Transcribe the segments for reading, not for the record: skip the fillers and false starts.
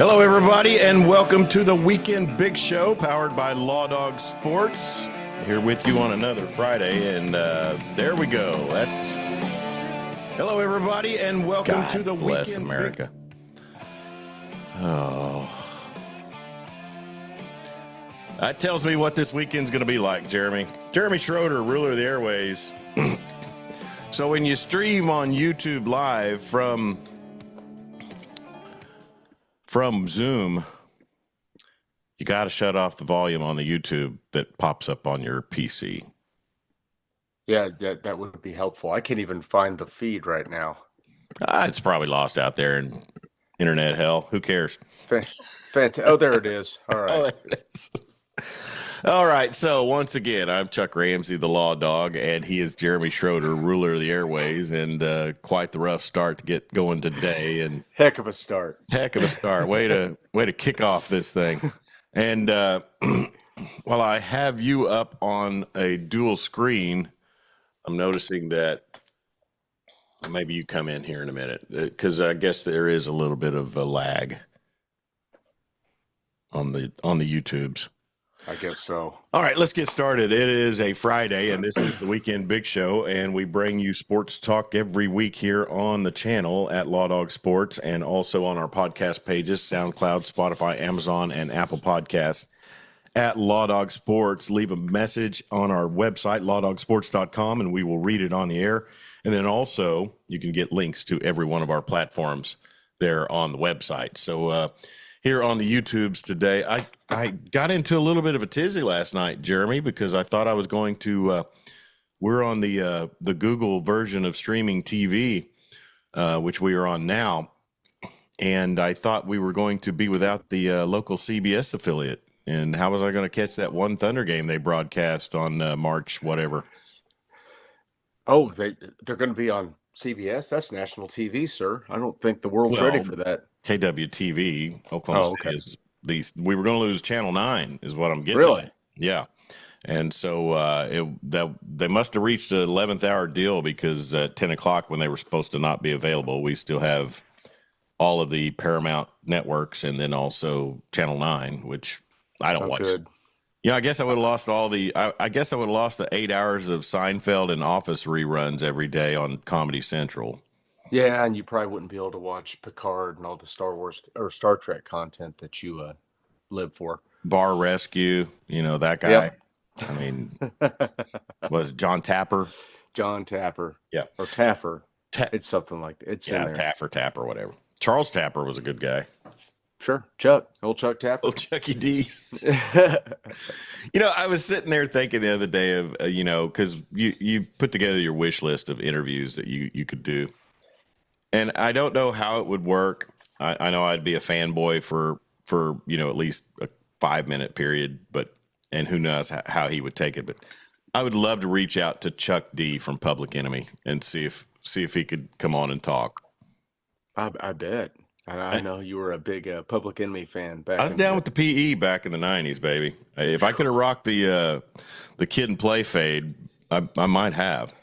Hello, everybody, and welcome to the Weekend Big Show, powered by Law Dog Sports. Here with you on another Friday, and there we go. Hello, everybody, and welcome to the bless Weekend America. That tells me what this weekend's going to be like, Jeremy. Jeremy Schroeder, ruler of the airways. So when you stream on YouTube live from Zoom, you got to shut off the volume on the YouTube that pops up on your PC. Yeah, that would be helpful. I can't even find the feed right now. It's probably lost out there in internet hell. Who cares? Fantastic. Oh, there it is. All right. Oh, there it is. All right. So once again, I'm Chuck Ramsey, the Law Dog, and he is Jeremy Schroeder, ruler of the airways, and quite the rough start to get going today. And heck of a start. Way to kick off this thing. And while I have you up on a dual screen, I'm noticing that maybe you come in here in a minute, because I guess there is a little bit of a lag on the YouTubes. I guess so. All right, let's get started. It is a Friday, and this is the Weekend Big Show, and we bring you sports talk every week here on the channel at Law Dog Sports, and also on our podcast pages, SoundCloud, Spotify, Amazon, and Apple Podcasts at Law Dog Sports. Leave a message on our website, lawdogsports.com, and we will read it on the air. And then also, you can get links to every one of our platforms there on the website. So here on the YouTubes today, I got into a little bit of a tizzy last night, Jeremy, because I thought I was going to we're on the Google version of streaming TV, which we are on now, and I thought we were going to be without the local CBS affiliate. And how was I going to catch that one Thunder game they broadcast on March whatever? Oh, they're going to be on CBS. That's national TV, sir. I don't think the world's ready for that. KWTV, Oklahoma City is we were going to lose Channel 9 is what I'm getting. Really? At. Yeah. And so they must have reached the 11th hour deal, because at 10 o'clock when they were supposed to not be available, we still have all of the Paramount networks and then also Channel 9, which I don't watch. Good. Yeah, I guess I would have lost I guess I would have lost the 8 hours of Seinfeld and Office reruns every day on Comedy Central. Yeah, and you probably wouldn't be able to watch Picard and all the Star Wars or Star Trek content that you live for. Bar Rescue, that guy. Yep. I mean, was it John Tapper? John Tapper. Yeah. Or Taffer. It's something like that. It's in there. Tapper, whatever. Charles Tapper was a good guy. Sure. Chuck. Old Chuck Tapper. Old Chucky D. I was sitting there thinking the other day of, because you put together your wish list of interviews that you could do. And I don't know how it would work. I know I'd be a fanboy for at least a 5-minute period, and who knows how he would take it. But I would love to reach out to Chuck D from Public Enemy and see if he could come on and talk. I bet. I know you were a big Public Enemy fan back. I was down with the PE back in the 90s, baby. If I could have rocked the Kid and Play fade, I might have.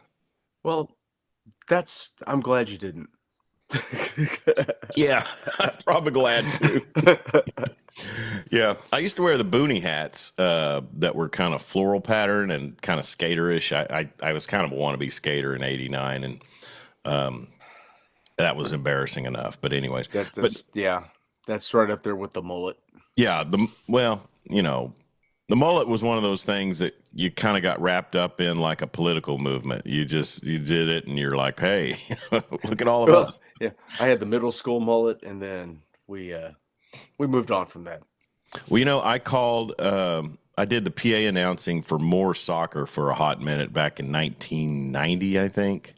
Well, I'm glad you didn't. Yeah, I'm probably glad too. Yeah, I used to wear the boonie hats that were kind of floral pattern and kind of skaterish. I was kind of a wannabe skater in '89, and that was embarrassing enough. But anyways, that's right up there with the mullet. Yeah, the mullet was one of those things that you kind of got wrapped up in like a political movement. You did it, and you're like, hey, look at all of us. Yeah, I had the middle school mullet, and then we moved on from that. Well, I did the PA announcing for Moore Soccer for a hot minute back in 1990, I think.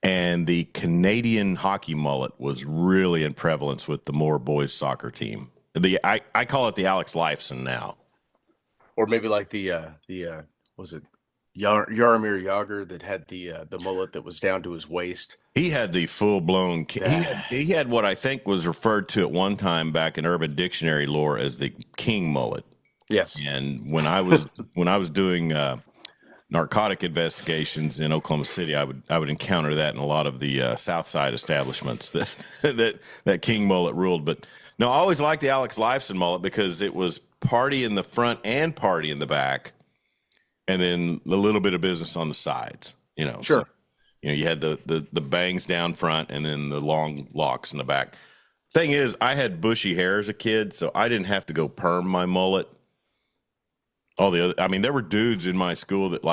And the Canadian hockey mullet was really in prevalence with the Moore boys soccer team. I call it the Alex Lifeson now. Or maybe like the was it Jaromir Jagr that had the mullet that was down to his waist? He had the full blown. He had what I think was referred to at one time back in Urban Dictionary lore as the king mullet. Yes. And when I was doing narcotic investigations in Oklahoma City, I would encounter that in a lot of the South Side establishments that King mullet ruled. But No, I always liked the Alex Lifeson mullet because it was party in the front and party in the back, and then a little bit of business on the sides. So Sure. you had the bangs down front and then the long locks in the back. Thing is, I had bushy hair as a kid, so I didn't have to go perm my mullet. All the other, I mean, there were dudes in my school that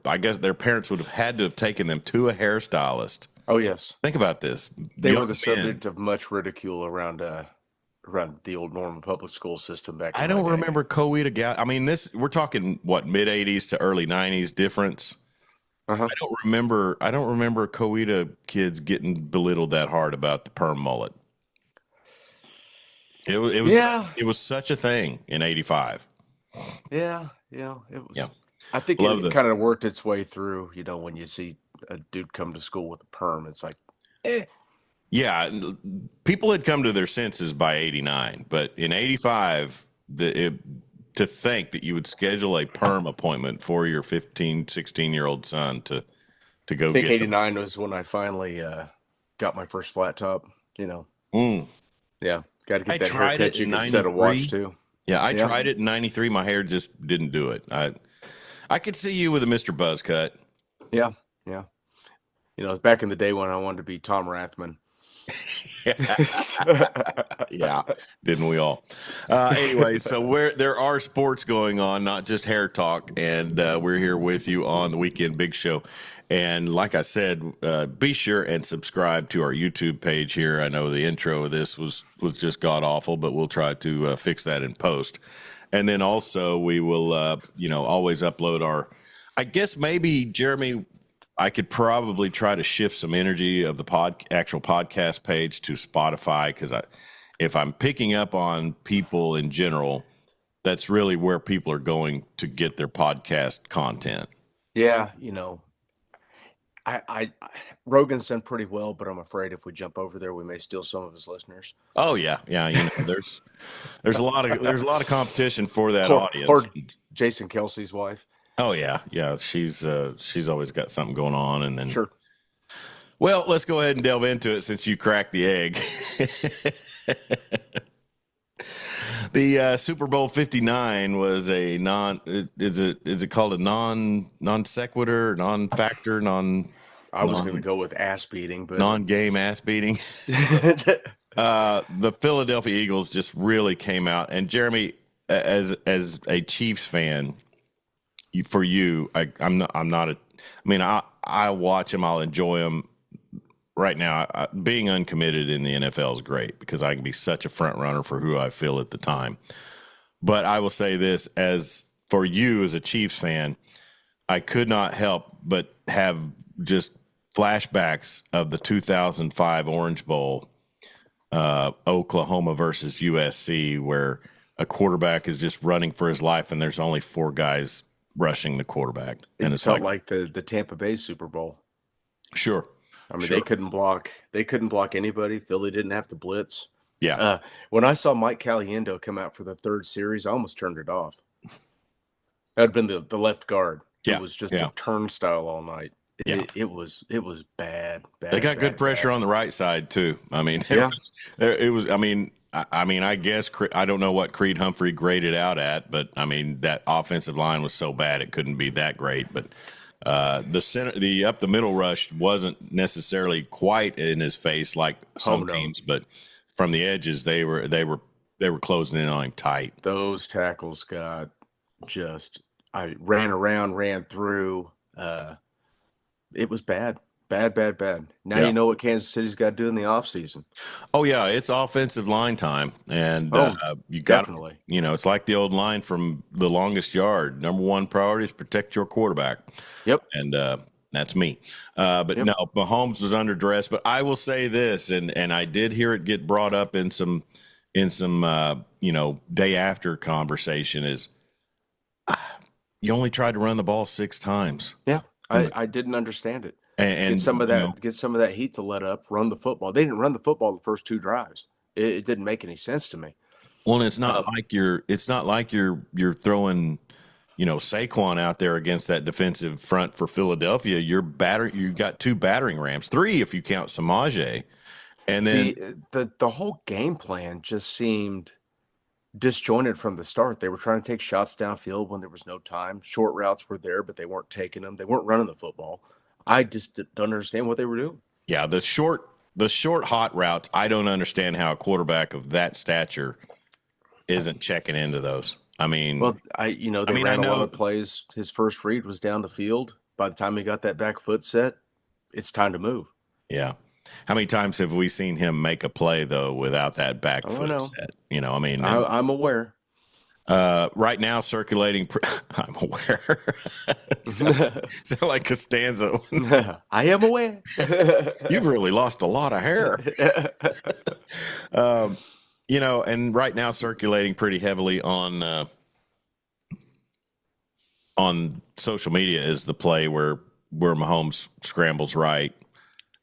I guess their parents would have had to have taken them to a hairstylist. Oh yes, Think about this. they were Young the men. subject of much ridicule around the old Norman public school system back in I my don't day. remember Coeta Gal. I mean, we're talking what, mid '80s to early '90s difference. Uh-huh. I don't remember Coeta kids getting belittled that hard about the perm mullet. Yeah. It was such a thing in '85. Yeah, it was. Yeah. I think Love it kind of worked its way through. When you see a dude come to school with a perm, it's like, eh. Yeah, people had come to their senses by '89, but in '85, to think that you would schedule a perm appointment for your 15, 16-year-old son to go I think get '89 was when I finally got my first flat top. Mm. Yeah, got to I get that tried haircut. it You in can set a watch 93. too. Yeah, I Yeah. tried it in '93. My hair just didn't do it. I could see you with a Mr. Buzz cut. Yeah, yeah. It was back in the day when I wanted to be Tom Rathman. Yeah, didn't we all? Anyway, so there are sports going on, not just hair talk, and we're here with you on the Weekend Big Show. And like I said, be sure and subscribe to our YouTube page here. I know the intro of this was just god awful, but we'll try to fix that in post. And then also we will, always upload our. I guess maybe Jeremy, I could probably try to shift some energy of the actual podcast page to Spotify, because if I'm picking up on people in general, that's really where people are going to get their podcast content. Yeah, I Rogan's done pretty well, but I'm afraid if we jump over there, we may steal some of his listeners. Oh yeah, there's a lot of competition for that audience. Or Jason Kelsey's wife. Oh yeah, she's always got something going on, and then Sure. Well, let's go ahead and delve into it since you cracked the egg. The Super Bowl 59 was a is it called a non sequitur, non-factor, I was going to go with ass beating, but non-game ass beating. The Philadelphia Eagles just really came out, and Jeremy, as a Chiefs fan, for you, I'm not a. I mean, I watch them, I'll enjoy them. Right now, being uncommitted in the NFL is great because I can be such a front runner for who I feel at the time. But I will say this, as for you as a Chiefs fan, I could not help but have just flashbacks of the 2005 Orange Bowl, Oklahoma versus USC, where a quarterback is just running for his life and there's only 4 guys rushing the quarterback. And it felt like the Tampa Bay Super Bowl. Sure. I mean, Sure. they couldn't block anybody. Philly didn't have to blitz. Yeah. When I saw Mike Caliendo come out for the third series, I almost turned it off. That'd been the left guard. Yeah. It was just a turnstile all night. It was bad. They got good pressure on the right side too. I mean, it was. I mean, I guess I don't know what Creed Humphrey graded out at, but I mean that offensive line was so bad it couldn't be that great. But the up the middle rush wasn't necessarily quite in his face like some teams, but from the edges they were closing in on him tight. Those tackles got I ran around, ran through. It was bad. Now you know what Kansas City's got to do in the offseason. Oh yeah, it's offensive line time, and you got definitely. It's like the old line from The Longest Yard. Number one priority is protect your quarterback. Yep, and that's me. But no, Mahomes was under duress. But I will say this, and I did hear it get brought up in some day after conversation is you only tried to run the ball 6 times. Yeah, I didn't understand it. And get some of that heat to let up, run the football. They didn't run the football the first 2 drives. It didn't make any sense to me. Well, it's not like you're throwing, Saquon out there against that defensive front for Philadelphia. You got 2 battering rams, 3 if you count Samaje, And then The whole game plan just seemed disjointed from the start. They were trying to take shots downfield when there was no time. Short routes were there, but they weren't taking them. They weren't running the football. I just don't understand what they were doing. yeah, the short hot routes, I don't understand how a quarterback of that stature isn't checking into those. I mean, Well, they I ran a lot know, of plays. His first read was down the field. By the time he got that back foot set, it's time to move. yeah. How many times have we seen him make a play though without that back Oh, I foot know. set? I mean, I'm aware. right now circulating. I'm aware. Sound like Costanza. I am aware. You've really lost a lot of hair. And right now circulating pretty heavily on social media is the play where Mahomes scrambles right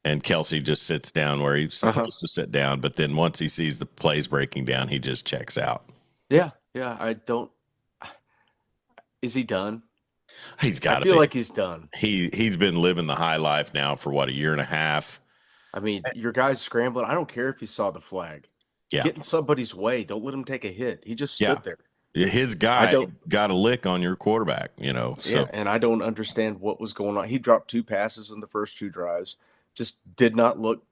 and Kelsey just sits down where he's supposed to sit down, but then once he sees the plays breaking down, he just checks out. Yeah. I don't. Is he done? He's got to be. I feel like he's done. He's been living the high life now for what, a year and a half. I mean, your guy's scrambling. I don't care if you saw the flag. Yeah. Get in somebody's way. Don't let him take a hit. He just stood there. His guy got a lick on your quarterback, So. Yeah, and I don't understand what was going on. He dropped 2 passes in the first 2 drives. Just did not look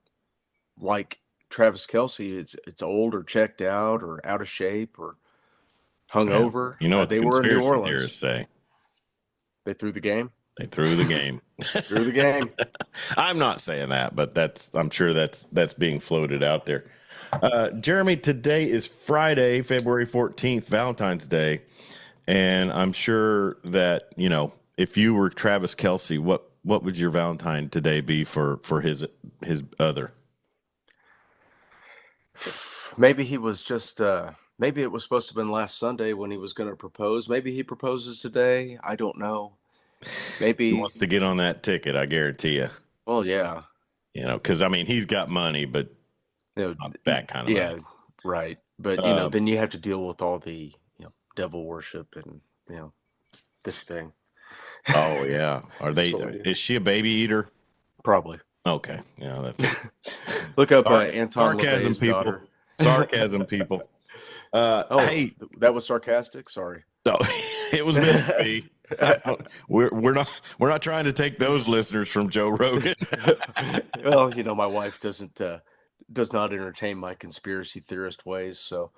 like Travis Kelce. It's old or checked out or out of shape or hungover. What they the were in New conspiracy Orleans. theorists say? They threw the game. They threw the game. Threw the game. I'm not saying that, but I'm sure that's being floated out there. Jeremy, today is Friday, February 14th, Valentine's Day. And I'm sure that, if you were Travis Kelce, what would your Valentine today be for his other? Maybe he was just maybe it was supposed to have been last Sunday when he was going to propose. Maybe he proposes today. I don't know. Maybe he wants to get on that ticket, I guarantee you. Well, yeah. Because he's got money, but not that kind of money. Right. But then you have to deal with all the devil worship and this thing. Oh yeah. Is she a baby eater? Probably. Okay. Yeah. Look up Anton sarcasm, LaVey's people. daughter. Sarcasm, people. Hey, that was sarcastic. Sorry. No, it was meant to be. We're not trying to take those listeners from Joe Rogan. Well, my wife does not entertain my conspiracy theorist ways. So,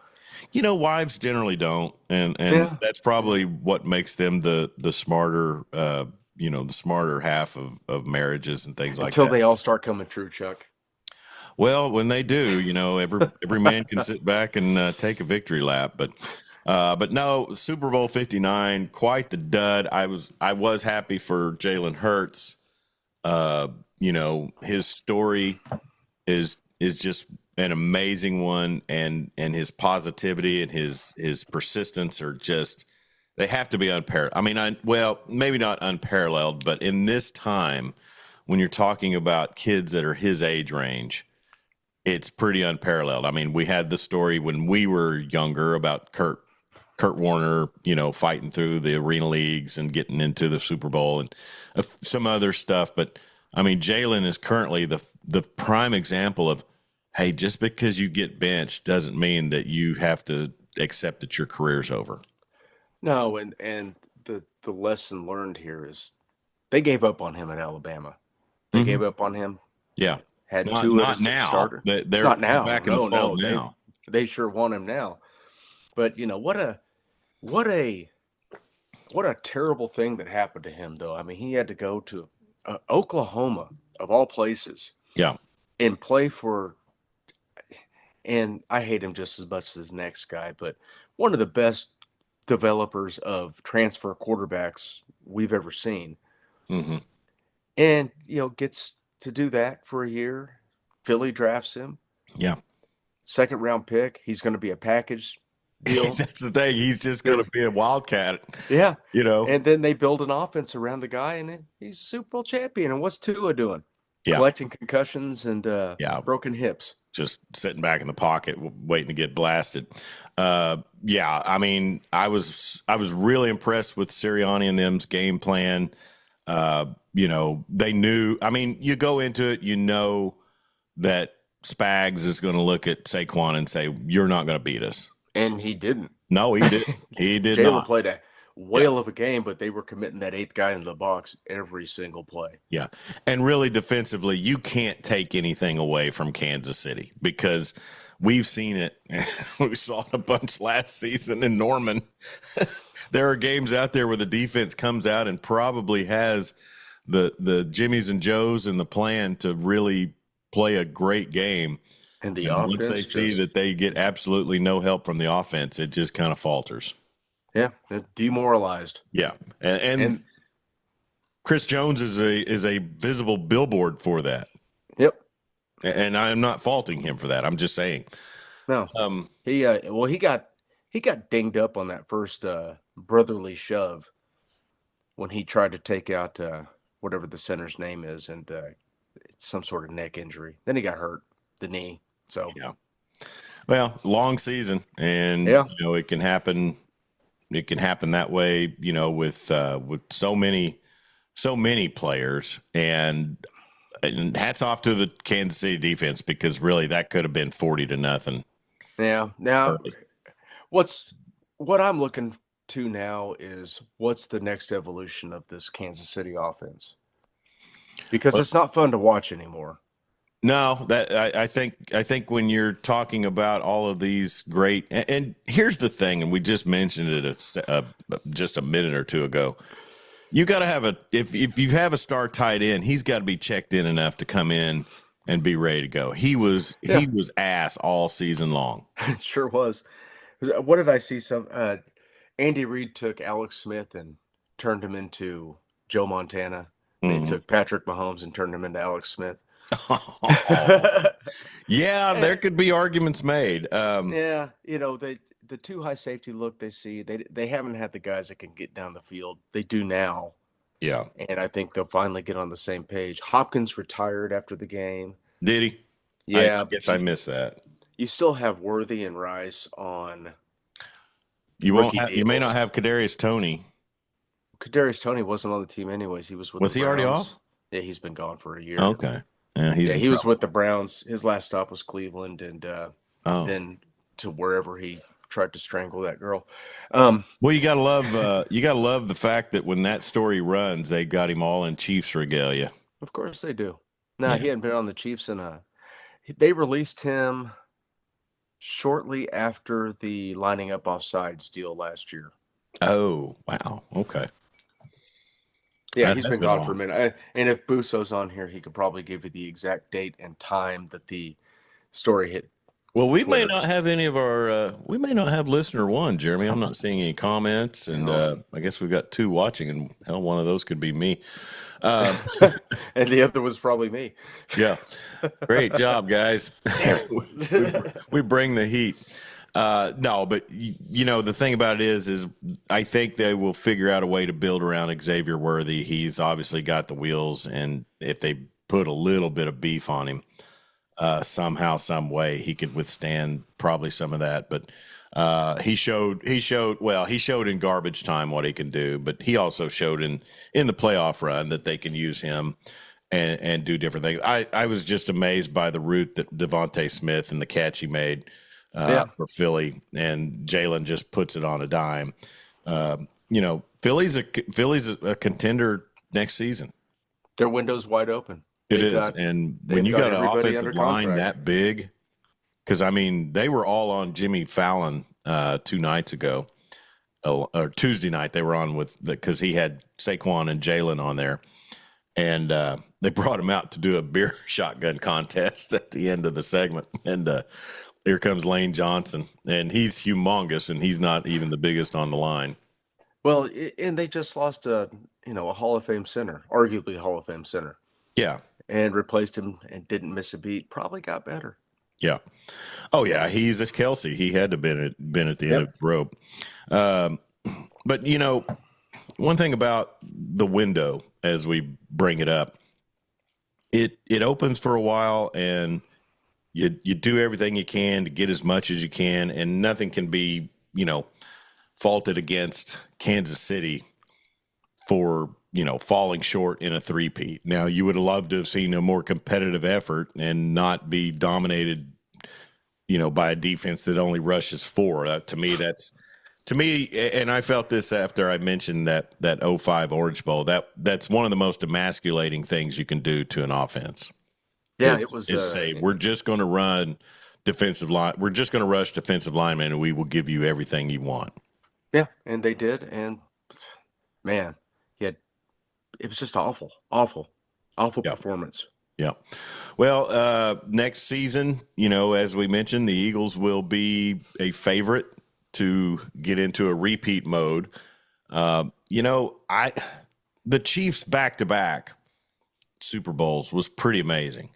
wives generally don't, and that's probably what makes them the smarter, the smarter half of marriages and things like that. Until they all start coming true, Chuck. Well, when they do, every man can sit back and take a victory lap, but no, Super Bowl 59, quite the dud. I was happy for Jalen Hurts. His story is just an amazing one, and his positivity and his persistence are just, they have to be unparalleled. I mean, maybe not unparalleled, but in this time, when you're talking about kids that are his age range, it's pretty unparalleled. I mean, we had the story when we were younger about Kurt Warner, fighting through the arena leagues and getting into the Super Bowl and some other stuff. But I mean, Jalen is currently the prime example of, hey, just because you get benched doesn't mean that you have to accept that your career's over. No, and the lesson learned here is they gave up on him at Alabama. They gave up on him. Yeah. Had not now. Starter. They're not now. Back in the fall now. They sure want him now. But what a terrible thing that happened to him, though. I mean, he had to go to Oklahoma, of all places. Yeah. And play for, and I hate him just as much as this next guy, but one of the best developers of transfer quarterbacks we've ever seen. Mm-hmm. And, gets to do that for a year. Philly drafts him. Yeah. 2nd round pick. He's going to be a package deal. That's the thing. He's just going to be a wildcat. Yeah. And then they build an offense around the guy, and he's a Super Bowl champion. And what's Tua doing? Yeah. Collecting concussions and broken hips. Just sitting back in the pocket, waiting to get blasted. Yeah. I mean, I was really impressed with Sirianni and them's game plan. They knew, I mean, you go into it, that Spags is going to look at Saquon and say, "You're not going to beat us." And he didn't. No, he did. He did Jalen not. played a whale of a game, but they were committing that 8th guy in the box every single play. Yeah. And really defensively, you can't take anything away from Kansas City because we've seen it. We saw it a bunch last season in Norman. There are games out there where the defense comes out and probably has the Jimmies and Joes and the plan to really play a great game. And the And offense, once they see that they get absolutely no help from the offense, it just kind of falters. yeah, demoralized. Yeah. And Chris Jones is a visible billboard for that. Yep. And I'm not faulting him for that. I'm just saying. No. He got dinged up on that first brotherly shove when he tried to take out whatever the center's name is, and some sort of neck injury. Then he got hurt, the knee. So yeah. Well, long season, and yeah, it can happen. It can happen that way, with so many players, and hats off to the Kansas City defense because really that could have been 40-0. Yeah. Now, what I'm looking to now is what's the next evolution of this Kansas City offense? Because it's not fun to watch anymore. No, that I think when you're talking about all of these great, and here's the thing, and we just mentioned it just a minute or two ago. You got to have if you have a star tight end, he's got to be checked in enough to come in and be ready to go. He was ass all season long. It sure was. What did I see? Andy Reid took Alex Smith and turned him into Joe Montana. Mm-hmm. They took Patrick Mahomes and turned him into Alex Smith. Yeah, there could be arguments made. Yeah, the too high safety look they see, they haven't had the guys that can get down the field. They do now. Yeah. And I think they'll finally get on the same page. Hopkins retired after the game. Did he? Yeah. I guess I missed that. You still have Worthy and Rice on. You may not have Kadarius Toney. Kadarius Toney wasn't on the team anyways. He was with the he already off? Yeah, he's been gone for a year. Okay. Yeah, he was with the Browns. His last stop was Cleveland, and then to wherever he tried to strangle that girl. Well, you gotta love the fact that when that story runs, they got him all in Chiefs regalia. Of course they do. No, he hadn't been on the Chiefs they released him shortly after the lining up offsides deal last year. Oh, wow. Okay. Yeah, he's been gone for a minute. And if Busso's on here, he could probably give you the exact date and time that the story hit. Well, we may not have any of our we may not have listener one, Jeremy. I'm not seeing any comments, and I guess we've got 2 watching, and hell, one of those could be me. And the other was probably me. Yeah. Great job, guys. we bring the heat. No, but the thing about it is I think they will figure out a way to build around Xavier Worthy. He's obviously got the wheels, and if they put a little bit of beef on him, somehow, some way, he could withstand probably some of that. But he showed in garbage time what he can do, but he also showed in the playoff run that they can use him and do different things. I was just amazed by the route that Devontae Smith and the catch he made for Philly, and Jalen just puts it on a dime. Philly's a contender next season. Their window's wide open. It is, and when you got an offensive line that big, because they were all on Jimmy Fallon 2 nights ago, or Tuesday night they were on because he had Saquon and Jalen on there, and they brought him out to do a beer shotgun contest at the end of the segment, and here comes Lane Johnson, and he's humongous, and he's not even the biggest on the line. Well, and they just lost a Hall of Fame center, arguably a Hall of Fame center. Yeah. And replaced him and didn't miss a beat. Probably got better. Yeah. Oh, yeah. He's a Kelsey. He had to been at the end of the rope. But, one thing about the window, as we bring it up, it opens for a while, and you do everything you can to get as much as you can, and nothing can be, faulted against Kansas City for falling short in a three-peat. Now, you would have loved to have seen a more competitive effort and not be dominated, by a defense that only rushes four. To me, and I felt this after I mentioned that '05 Orange Bowl. That's one of the most emasculating things you can do to an offense. Yeah, it was. Is say we're just going to run defensive line. We're just going to rush defensive linemen, and we will give you everything you want. Yeah, and they did, and man, yeah, it was just awful, awful, awful Yep. performance. Yeah. Well, next season, as we mentioned, the Eagles will be a favorite to get into a repeat mode. The Chiefs back-to-back Super Bowls was pretty amazing.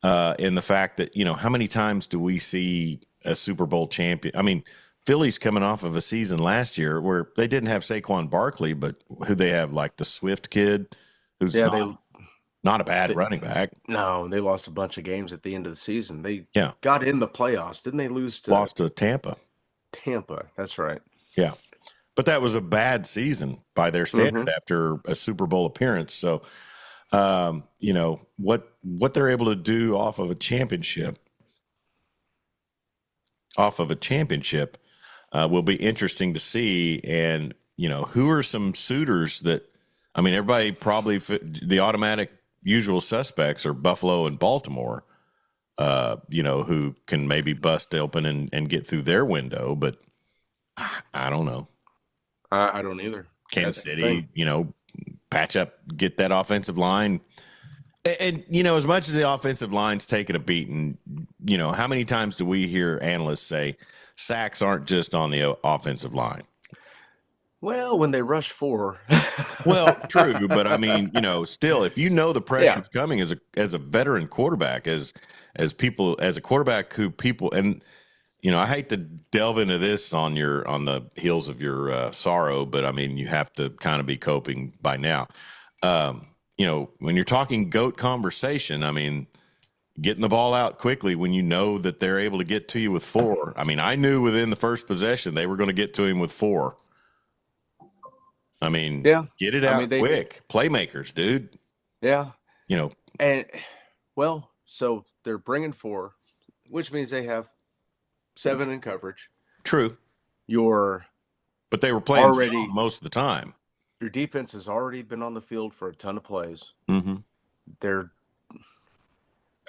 In the fact that, how many times do we see a Super Bowl champion? I mean, Philly's coming off of a season last year where they didn't have Saquon Barkley, but who they have, like the Swift kid, who's not a bad running back. No, they lost a bunch of games at the end of the season. They Yeah. got in the playoffs. Didn't they lose to Lost to Tampa. Tampa? That's right. Yeah. But that was a bad season by their standard after a Super Bowl appearance. So, what they're able to do off of a championship will be interesting to see. And, who are some suitors that, I mean, everybody probably, the automatic usual suspects are Buffalo and Baltimore, who can maybe bust open and get through their window. But I don't know. I don't either. Kansas City, patch up, get that offensive line. And, as much as the offensive line's taking a beating, how many times do we hear analysts say sacks aren't just on the offensive line? Well, when they rush four. Well, true. But I mean, still, if the pressure's coming as a veteran quarterback, as a quarterback who people, and, I hate to delve into this on the heels of your sorrow, but I mean, you have to kind of be coping by now. When you're talking GOAT conversation, I mean, getting the ball out quickly when you know that they're able to get to you with four. I mean, I knew within the first possession they were going to get to him with four. I mean, get it out quick. Playmakers, dude. Yeah. And, well, so they're bringing four, which means they have 7 in coverage. True. But they were playing already most of the time. Your defense has already been on the field for a ton of plays. Mm-hmm.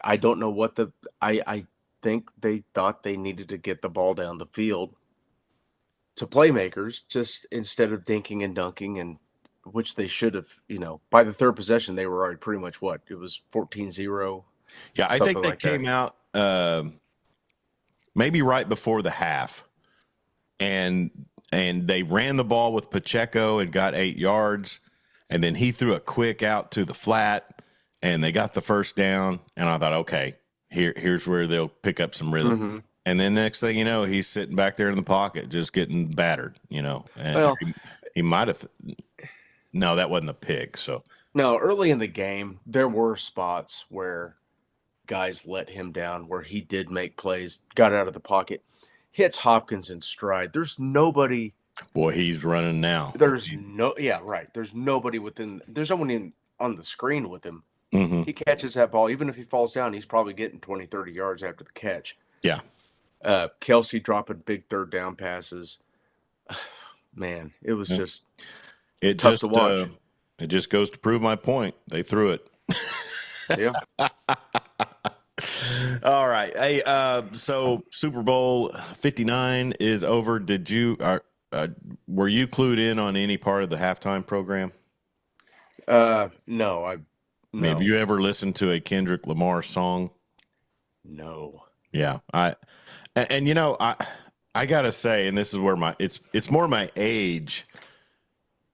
I don't know what I think they thought they needed to get the ball down the field to playmakers, just instead of dinking and dunking, and which they should have, by the third possession, they were already pretty much it was 14-0. Yeah, I think they came out maybe right before the half, and they ran the ball with Pacheco and got 8 yards, and then he threw a quick out to the flat, and they got the first down, and I thought, okay, here's where they'll pick up some rhythm. Mm-hmm. And then next thing you know, he's sitting back there in the pocket just getting battered, and he might have no, that wasn't a pick. So no, early in the game, there were spots where guys let him down, where he did make plays, got out of the pocket, hits Hopkins in stride. There's nobody. Boy, he's running now. There's right. There's nobody there's no one on the screen with him. Mm-hmm. He catches that ball. Even if he falls down, he's probably getting 20, 30 yards after the catch. Yeah. Kelsey dropping big third down passes. Man, it was just tough to watch. It just goes to prove my point. They threw it. Yeah. All right. Hey, so Super Bowl 59 is over. Were you clued in on any part of the halftime program? No. Have you ever listened to a Kendrick Lamar song? No. Yeah. I gotta say, and this is where it's more my age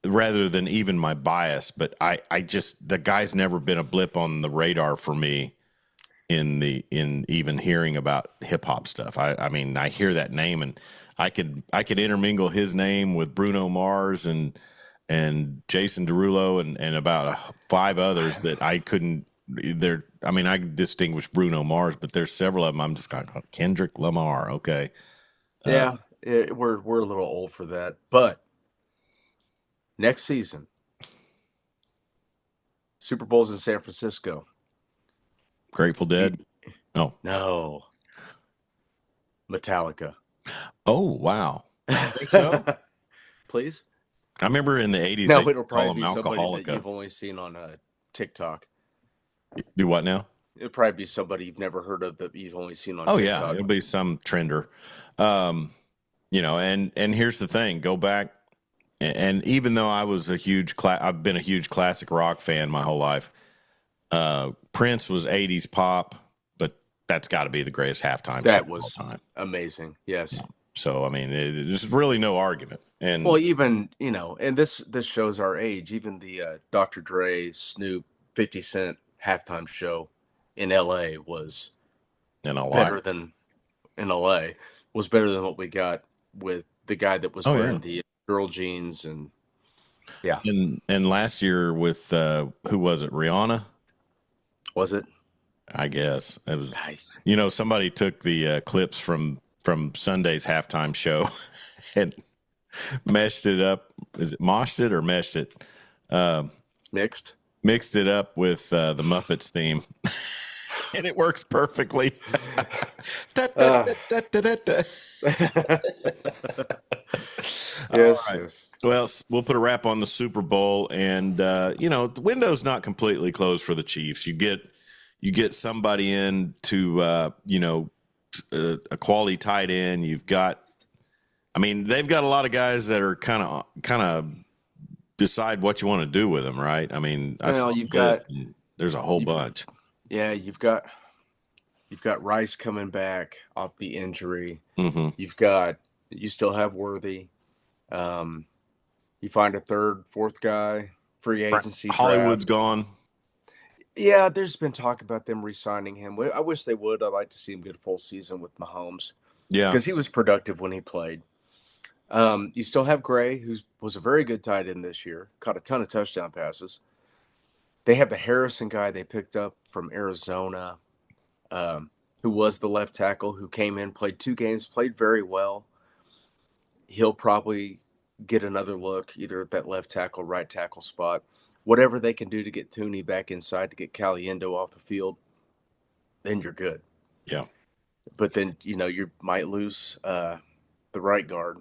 rather than even my bias, but I just, the guy's never been a blip on the radar for me in even hearing about hip hop stuff. I mean, I hear that name and I could intermingle his name with Bruno Mars and Jason Derulo and about 5 others that I couldn't. I distinguish Bruno Mars, but there's several of them. I'm just kind of Kendrick Lamar. Okay. Yeah, we're a little old for that, but next season, Super Bowl's in San Francisco. Grateful Dead. Oh, No, Metallica. oh, wow. Think so? Please. I remember in the 80s they No, used it'll to call probably them be somebody that Alcoholica. you've only seen on TikTok. Do what now? It'll probably be somebody you've never heard of that you've only seen on Oh yeah, TikTok. it'll be some trender. Um, and here's the thing: go back, and even though I was I've been a huge classic rock fan my whole life. Prince was '80s pop, but that's got to be the greatest halftime show That of all was time. amazing. Yes. So I mean, there's really no argument. And Well, even and this shows our age. Even the Dr. Dre, Snoop, 50 Cent halftime show in L.A. was and a better lot. than in LA was better than what we got with the guy that was Oh wearing yeah. the girl jeans and yeah, And last year with who was it? Rihanna, was it? I guess it was. Nice. Somebody took the clips from Sunday's halftime show and meshed it up. Is it moshed it or meshed it? Mixed. Mixed it up with the Muppets theme, and it works perfectly. Da, da, Uh, da, da, da, da. yes, right. yes. Well, we'll put a wrap on the Super Bowl, and the window's not completely closed for the Chiefs. You get somebody in to a quality tight end. They've got a lot of guys that are kind of decide what you want to do with them, right? I mean, I saw You've the list, got and there's a whole bunch. yeah, you've got Rice coming back off the injury. Mm-hmm. You still have Worthy. You find a third, fourth guy, free agency Hollywood's draft. gone. Yeah, there's been talk about them re-signing him. I wish they would. I'd like to see him get a full season with Mahomes Yeah. because he was productive when he played. You still have Gray, who was a very good tight end this year, caught a ton of touchdown passes. They have the Harrison guy they picked up from Arizona, who was the left tackle, who came in, played 2 games, played very well. He'll probably get another look either at that left tackle, right tackle spot. Whatever they can do to get Thuney back inside to get Caliendo off the field, then you're good. Yeah. But then, you might lose the right guard,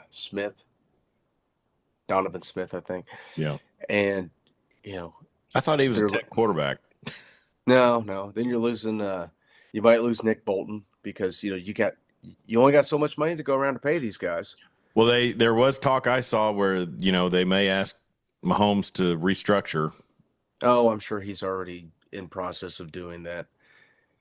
Smith, Donovan Smith, I think. Yeah. And, I thought he was a tech quarterback. No. Then you're losing, you might lose Nick Bolton because, you only got so much money to go around to pay these guys. Well, there was talk I saw where, they may ask Mahomes to restructure. Oh, I'm sure he's already in process of doing that.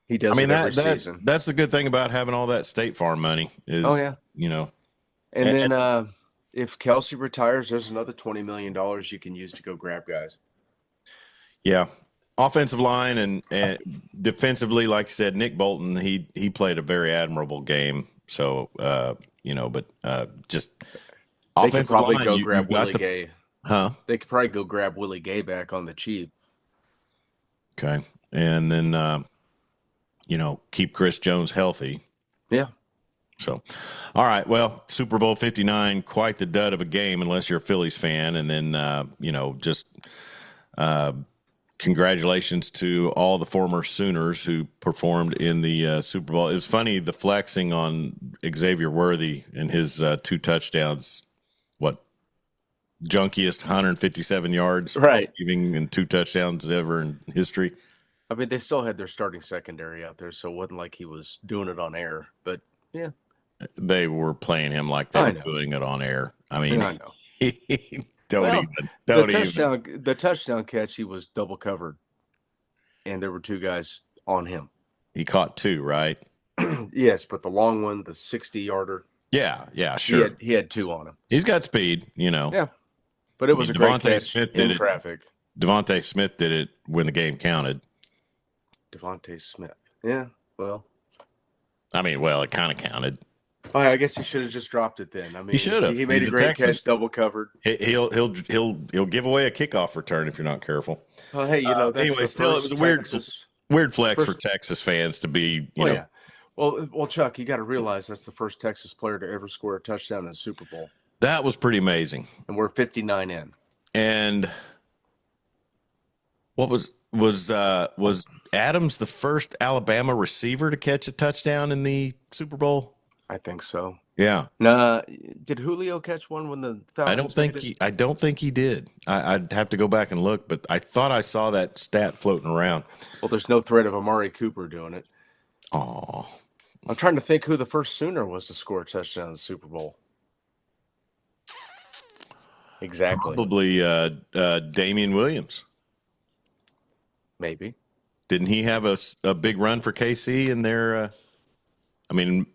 He does it every season. That's the good thing about having all that State Farm money is, And then if Kelsey retires, there's another $20 million you can use to go grab guys. Yeah. Offensive line and defensively, like you said, Nick Bolton, he played a very admirable game. So, just they could probably line, go grab Willie Gay. Huh? They could probably go grab Willie Gay back on the cheap. Okay. And then, keep Chris Jones healthy. Yeah. So, all right. Well, Super Bowl 59, quite the dud of a game, unless you're a Phillies fan. And then, congratulations to all the former Sooners who performed in the Super Bowl. It was funny, the flexing on Xavier Worthy and his 2 touchdowns. What? Junkiest 157 yards, right? Receiving and 2 touchdowns ever in history. I mean, they still had their starting secondary out there, so it wasn't like he was doing it on air. But yeah, they were playing him like they were doing it on air. I mean, I know. The touchdown catch, he was double covered, and there were 2 guys on him. He caught 2, right? Yes, but the long one, the 60-yarder. Yeah, sure. He had 2 on him. He's got speed, Yeah, but it was a great catch Smith in traffic. Devontae Smith did it when the game counted. Devontae Smith. Yeah, well. It kind of counted. Oh, I guess he should have just dropped it then. I mean, he should have. He made a great catch, double covered. He'll give away a kickoff return if you're not careful. Well, hey, that's anyway, still it was a weird flex for Texas fans to be. Yeah. Well, Chuck, you got to realize that's the first Texas player to ever score a touchdown in the Super Bowl. That was pretty amazing. And we're 59 in. And What was Adams the first Alabama receiver to catch a touchdown in the Super Bowl? I think so. Yeah. Nah, did Julio catch one when the Falcons made it? I don't think he did. I'd have to go back and look, but I thought I saw that stat floating around. Well, there's no threat of Amari Cooper doing it. Oh, I'm trying to think who the first Sooner was to score a touchdown in the Super Bowl. Exactly. probably Damian Williams. Maybe. Didn't he have a big run for KC in their? I mean,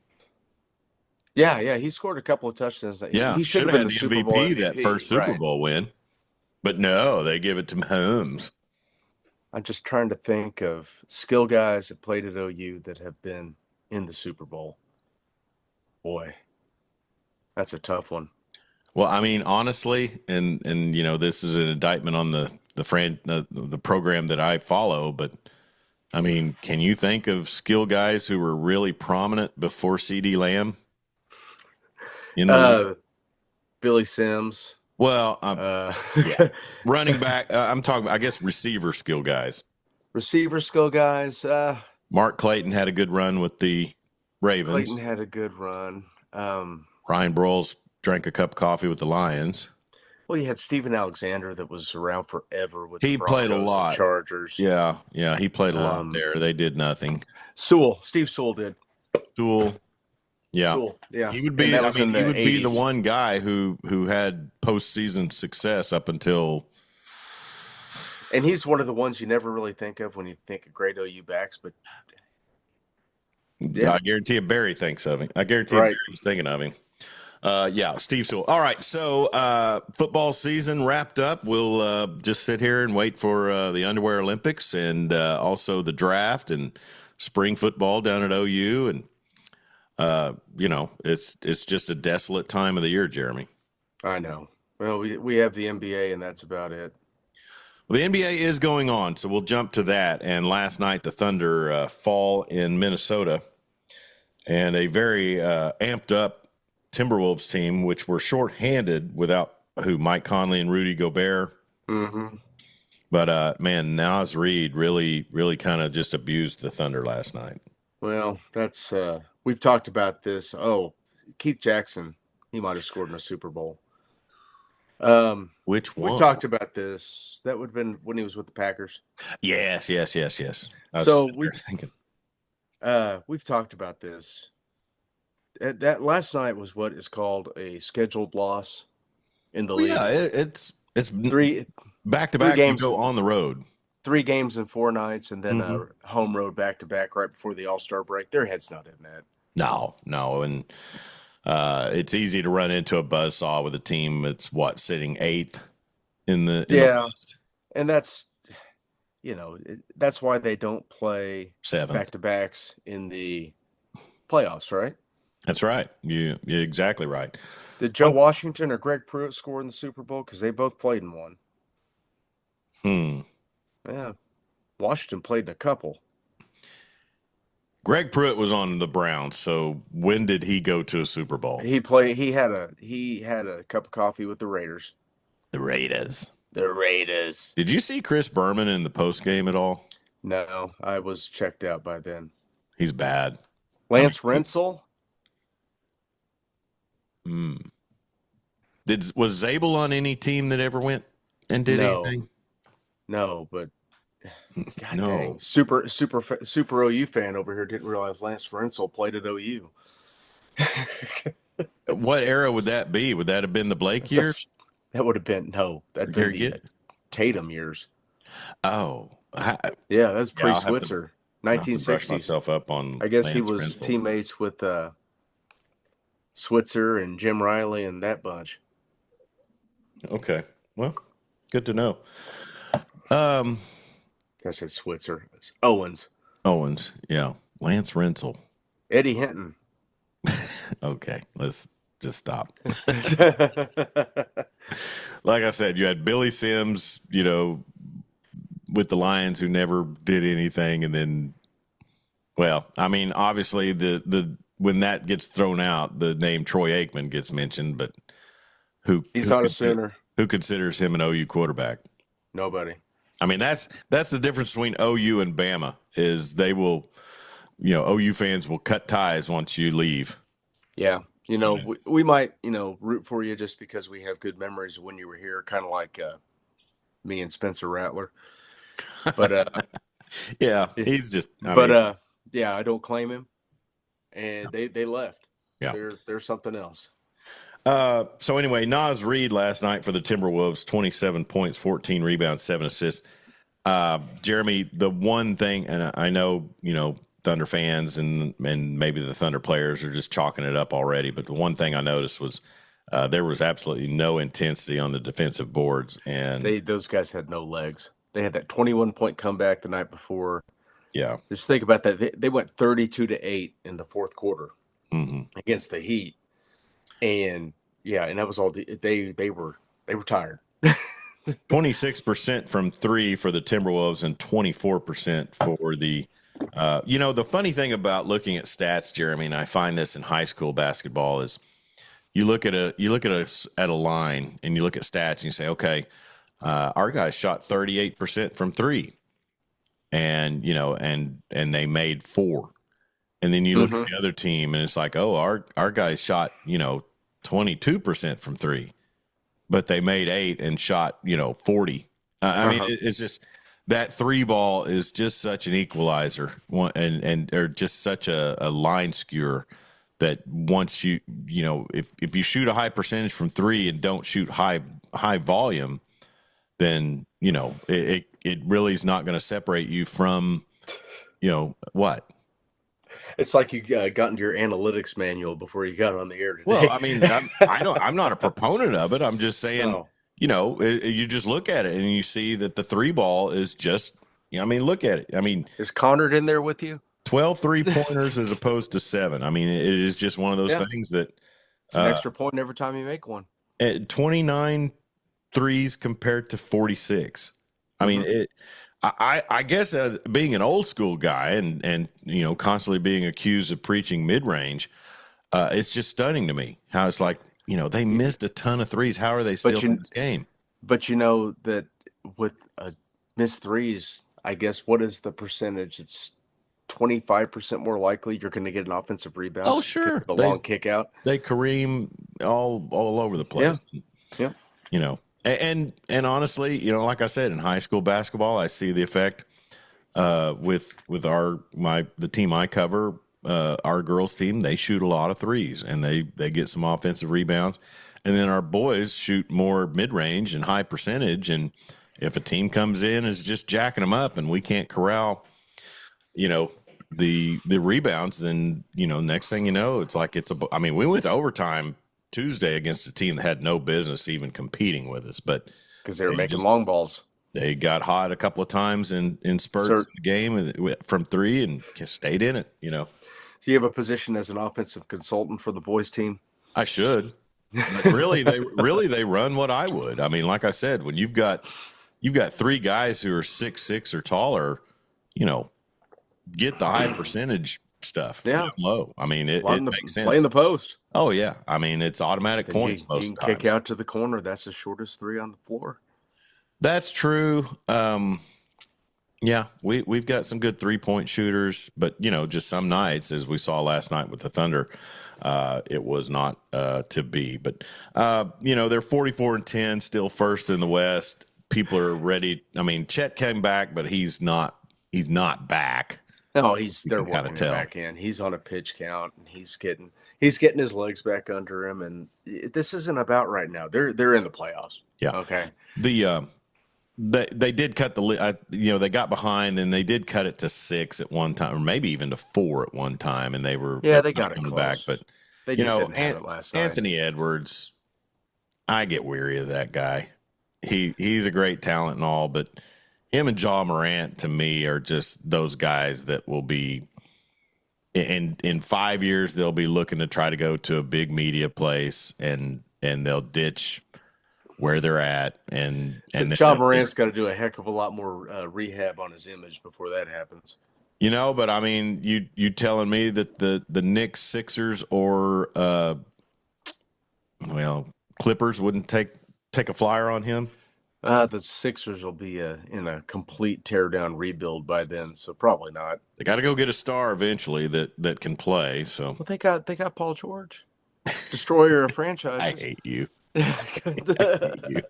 Yeah, he scored a couple of touchdowns. yeah, He should have been the Super Bowl MVP MVP. that first Super Right. Bowl win, but no, they give it to Mahomes. I'm just trying to think of skill guys that played at OU that have been in the Super Bowl. Boy, that's a tough one. Well, I mean, honestly, and this is an indictment on the program that I follow, but I mean, can you think of skill guys who were really prominent before CD Lamb? In the Billy Sims. well, Yeah. running back. I'm talking, I guess, receiver skill guys. Receiver skill guys. Mark Clayton had a good run with the Ravens. Clayton had a good run. Ryan Broyles drank a cup of coffee with the Lions. Well, you had Steven Alexander that was around forever with He the Broncos played a lot. and Chargers. Yeah, he played a lot there. They did nothing. Steve Sewell did. Sewell. Yeah. Sewell, yeah. He would be. And that was he in the would be the 80s. one guy who had postseason success up until. And he's one of the ones you never really think of when you think of great OU backs, but yeah. I guarantee you Barry thinks of him. I guarantee Right. Barry was thinking of him. Steve Sewell. All right, so football season wrapped up. We'll just sit here and wait for the Underwear Olympics and also the draft and spring football down at OU. And it's just a desolate time of the year, Jeremy. I know. Well, we have the NBA, and that's about it. Well, the NBA is going on, so we'll jump to that. And last night, the Thunder fall in Minnesota, and a very amped up Timberwolves team, which were shorthanded without Mike Conley and Rudy Gobert. Mm-hmm. But man, Naz Reid really, really kind of just abused the Thunder last night. Well, that's we've talked about this. Oh, Keith Jackson, he might have scored in a Super Bowl. Which one? We talked about this. That would have been when he was with the Packers. Yes. So we've talked about this. That last night was what is called a scheduled loss in the league. Yeah, it's Three back to back games. You go on the road. 3 games in 4 nights, and then a home road back to back right before the All-Star break. Their head's not in that. No, and it's easy to run into a buzzsaw with a team that's sitting 8th in the West. And that's that's why they don't play 7th back to backs in the playoffs, right? That's right. You're exactly right. Did Joe Washington or Greg Pruitt score in the Super Bowl? Because they both played in one. Yeah, Washington played in a couple. Greg Pruitt was on the Browns, so when did he go to a Super Bowl? He had a cup of coffee with the Raiders. The Raiders. Did you see Chris Berman in the post game at all? No, I was checked out by then. He's bad. Lance Rensel. Was Zabel on any team that ever went and did anything? No, but God No. dang. Super OU fan over here didn't realize Lance Rensel played at OU. What era would that be? Would that have been the Blake years? That would have been that'd been the Tatum years. Oh, yeah, that's I'll have to- pre-Switzer, I'll have to brush 1960s. myself up on. I guess he Lance was Rensel. teammates with Switzer and Jim Riley and that bunch. Okay, well, good to know. I said Switzer. It's Owens. Yeah, Lance Rensel. Eddie Hinton. Okay, let's just stop. Like I said, you had Billy Sims, with the Lions who never did anything, and then, well, I mean, obviously the when that gets thrown out, the name Troy Aikman gets mentioned, but He's not a Sooner. Who considers him an OU quarterback? Nobody. I mean, that's the difference between OU and Bama is they will, OU fans will cut ties once you leave. Yeah. You know? We might, root for you just because we have good memories of when you were here, kind of like me and Spencer Rattler. But Yeah, eh, he's just. I but mean, yeah, I don't claim him, and they left. yeah. They're something else. So anyway, Naz Reid last night for the Timberwolves, 27 points, 14 rebounds, 7 assists. Jeremy, the one thing, and I know, Thunder fans and maybe the Thunder players are just chalking it up already, but the one thing I noticed was there was absolutely no intensity on the defensive boards. And Those guys had no legs. They had that 21-point comeback the night before. yeah. Just think about that. They went 32-8 in the fourth quarter Mm-hmm. against the Heat. And yeah, and that was all they were tired. 26% from three for the Timberwolves and 24% for the the funny thing about looking at stats, Jeremy, and I find this in high school basketball is you look at a line and you look at stats and you say, okay, our guys shot 38% from three and they made four. And then you look at the other team and it's like, oh, our guys shot, 22% from three, but they made 8 and shot, 40. I mean, it's just that three ball is just such an equalizer and or just such a line skewer that once if you shoot a high percentage from three and don't shoot high volume, then, it really is not going to separate you from, what? It's like you got into your analytics manual before you got on the air today. Well, I mean, I'm not a proponent of it. I'm just saying, you just look at it and you see that the three ball is just, look at it. I mean, is Conard in there with you? 12 3-pointers as opposed to 7. I mean, it is just one of those things that it's an extra point every time you make one. At 29 threes compared to 46. I mean, I guess being an old school guy and constantly being accused of preaching mid range, it's just stunning to me how it's like they missed a ton of threes. How are they still in this game? But you know that with missed threes, I guess what is the percentage? It's 25% more likely you're going to get an offensive rebound. Oh, sure, the long kick out. They Kareem all over the place. Yeah. And honestly, like I said, in high school basketball, I see the effect with the team I cover, our girls team. They shoot a lot of threes and they get some offensive rebounds, and then our boys shoot more mid range and high percentage. And if a team comes in and is just jacking them up, and we can't corral, the rebounds, then next thing you know, it's like we went to overtime Tuesday against a team that had no business even competing with us, but because they were making long balls. They got hot a couple of times in spurts in the game from three and stayed in it. Do you have a position as an offensive consultant for the boys team? I should. But really, they run what I would. I mean, like I said, when you've got 3 guys who are 6'6" or taller, get the high percentage stuff low. I mean, it makes sense. Play in the post. Oh yeah, I mean it's automatic points. You can kick out to the corner. That's the shortest 3 on the floor. That's true. Yeah, we've got some good 3-point shooters, but just some nights, as we saw last night with the Thunder, it was not to be. But they're 44-10, still first in the West. People are ready. I mean, Chet came back, but he's not back. No, they're working him back in. He's on a pitch count, and he's getting his legs back under him. And this isn't about right now. They're in the playoffs. Yeah. Okay. They did cut they got behind and they did cut it to 6 at one time, or maybe even to 4 at one time, and they got it coming close. Back. But they just didn't have it last night. Anthony Edwards, I get weary of that guy. He's a great talent and all, but him and Ja Morant to me are just those guys that will be in 5 years they'll be looking to try to go to a big media place and they'll ditch where they're at and Ja Morant's got to do a heck of a lot more rehab on his image before that happens. But I mean, you telling me that the Knicks, Sixers, or Clippers wouldn't take a flyer on him? The Sixers will be in a complete teardown rebuild by then, so probably not. They got to go get a star eventually that can play. So Well, they got Paul George, destroyer of I franchises. hate you. I hate you.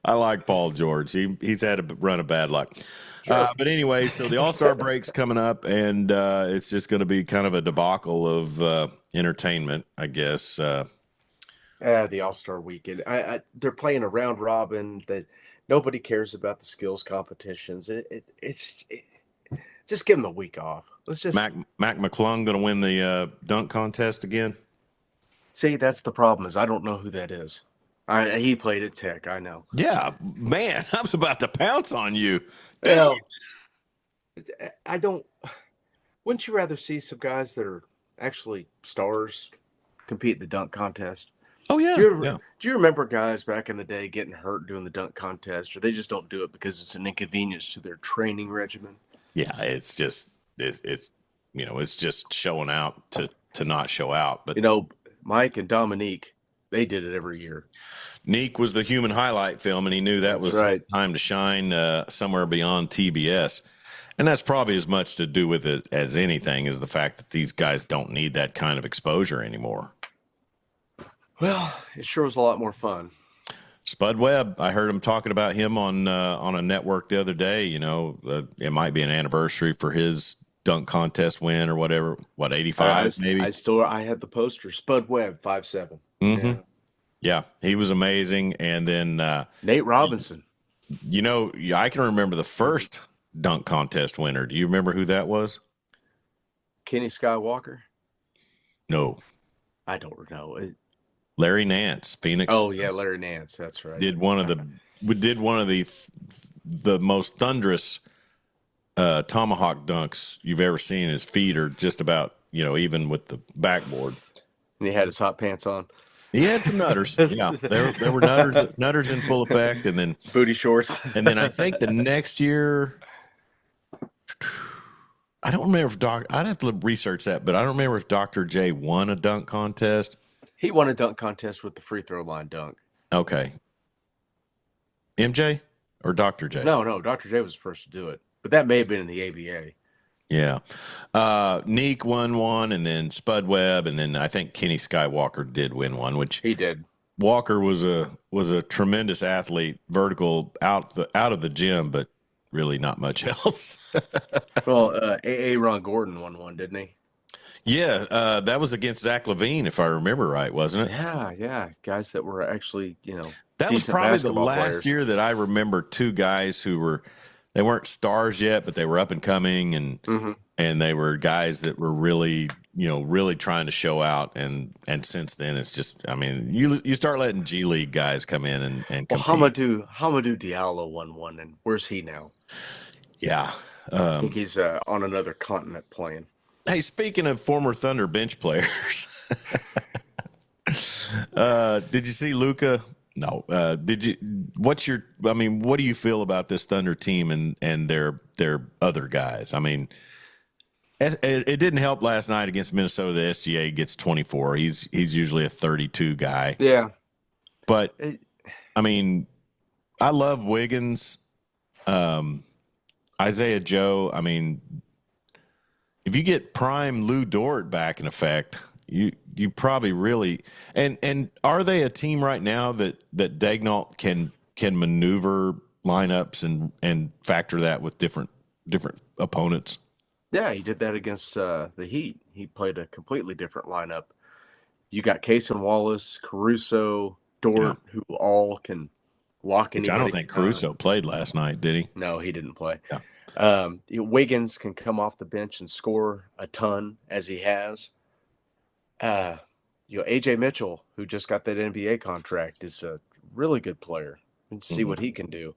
I like Paul George. He's had a run of bad luck. Sure. But anyway, so the All Star break's coming up, and it's just going to be kind of a debacle of entertainment, I guess. The All-Star weekend. They're playing a round robin that nobody cares about the skills competitions. Just give them a week off. Let's just Mac McClung going to win the dunk contest again. see. That's the problem. Is I don't know who that is. He played at Tech. I know. Yeah, man, I was about to pounce on you. Well, I don't. Wouldn't you rather see some guys that are actually stars compete in the dunk contest? Oh yeah, Do you ever, yeah, do you remember guys back in the day getting hurt doing the dunk contest, or they just don't do it because it's an inconvenience to their training regimen? yeah. It's just it's it's just showing out to not show out. But Mike and Dominique, they did it every year. Neek was the human highlight film, and he knew that That's was right. time to shine somewhere beyond TBS. And that's probably as much to do with it as anything is the fact that these guys don't need that kind of exposure anymore. Well, it sure was a lot more fun. Spud Webb, I heard him talking about him on a network the other day. It might be an anniversary for his dunk contest win or whatever. What 85 maybe? I had the poster. Spud Webb, 5'7". Mm-hmm. Yeah, he was amazing. And then Nate Robinson. I can remember the first dunk contest winner. Do you remember who that was? Kenny Skywalker. No. I don't know. Larry Nance, Phoenix. Oh yeah, Larry Nance. That's right. Did one of the most thunderous tomahawk dunks you've ever seen. His feet are just about even with the backboard. And he had his hot pants on. He had some nutters. Yeah, there were nutters in full effect, and then booty shorts. And then I think the next year, I don't remember if I'd have to research that, but I don't remember if Dr. J won a dunk contest. He won a dunk contest with the free throw line dunk. Okay. MJ or Dr. J? No, Dr. J was the first to do it, but that may have been in the ABA. Yeah. Neek won one, and then Spud Webb, and then I think Kenny Skywalker did win one, which he did. Walker was a tremendous athlete, vertical out of the gym, but really not much else. Well, Ron Gordon won one, didn't he? Yeah, that was against Zach LaVine, if I remember right, wasn't it? Yeah. Guys that were actually, that was probably the last players. year that I remember two guys who they weren't stars yet, but they were up and coming, and they were guys that were really trying to show out. And since then, it's just, I mean, you start letting G League guys come in and compete. Well, Hamidou Diallo won one, and where's he now? Yeah, I think he's on another continent playing. Hey, speaking of former Thunder bench players, did you see Luka? No. Did you? What do you feel about this Thunder team and their other guys? I mean, it didn't help last night against Minnesota. The SGA gets 24. He's usually a 32 guy. Yeah. But I mean, I love Wiggins, Isaiah Joe. I mean, if you get prime Lou Dort back in effect, you probably really and are they a team right now that Daignault can maneuver lineups and factor that with different opponents? Yeah, he did that against the Heat. He played a completely different lineup. You got Cason Wallace, Caruso, Dort, who all can lock anybody. I don't think Caruso played last night, did he? No, he didn't play. Yeah. Wiggins can come off the bench and score a ton as he has. AJ Mitchell, who just got that NBA contract, is a really good player, and see what he can do.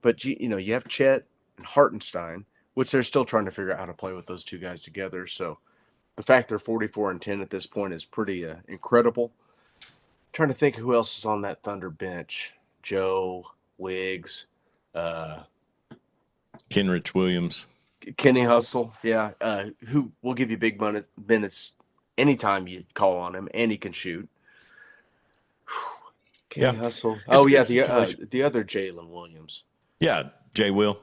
But you have Chet and Hartenstein, which they're still trying to figure out how to play with those two guys together. So the fact they're 44-10 at this point is pretty incredible. Trying to think who else is on that Thunder bench. Joe, Wiggs, Kenrich Williams, Kenny Hustle, yeah, who will give you big minutes anytime you call on him, and he can shoot. Kenny Hustle. It's Oh a yeah, good situation. the other Jalen Williams. Yeah, Jay Will.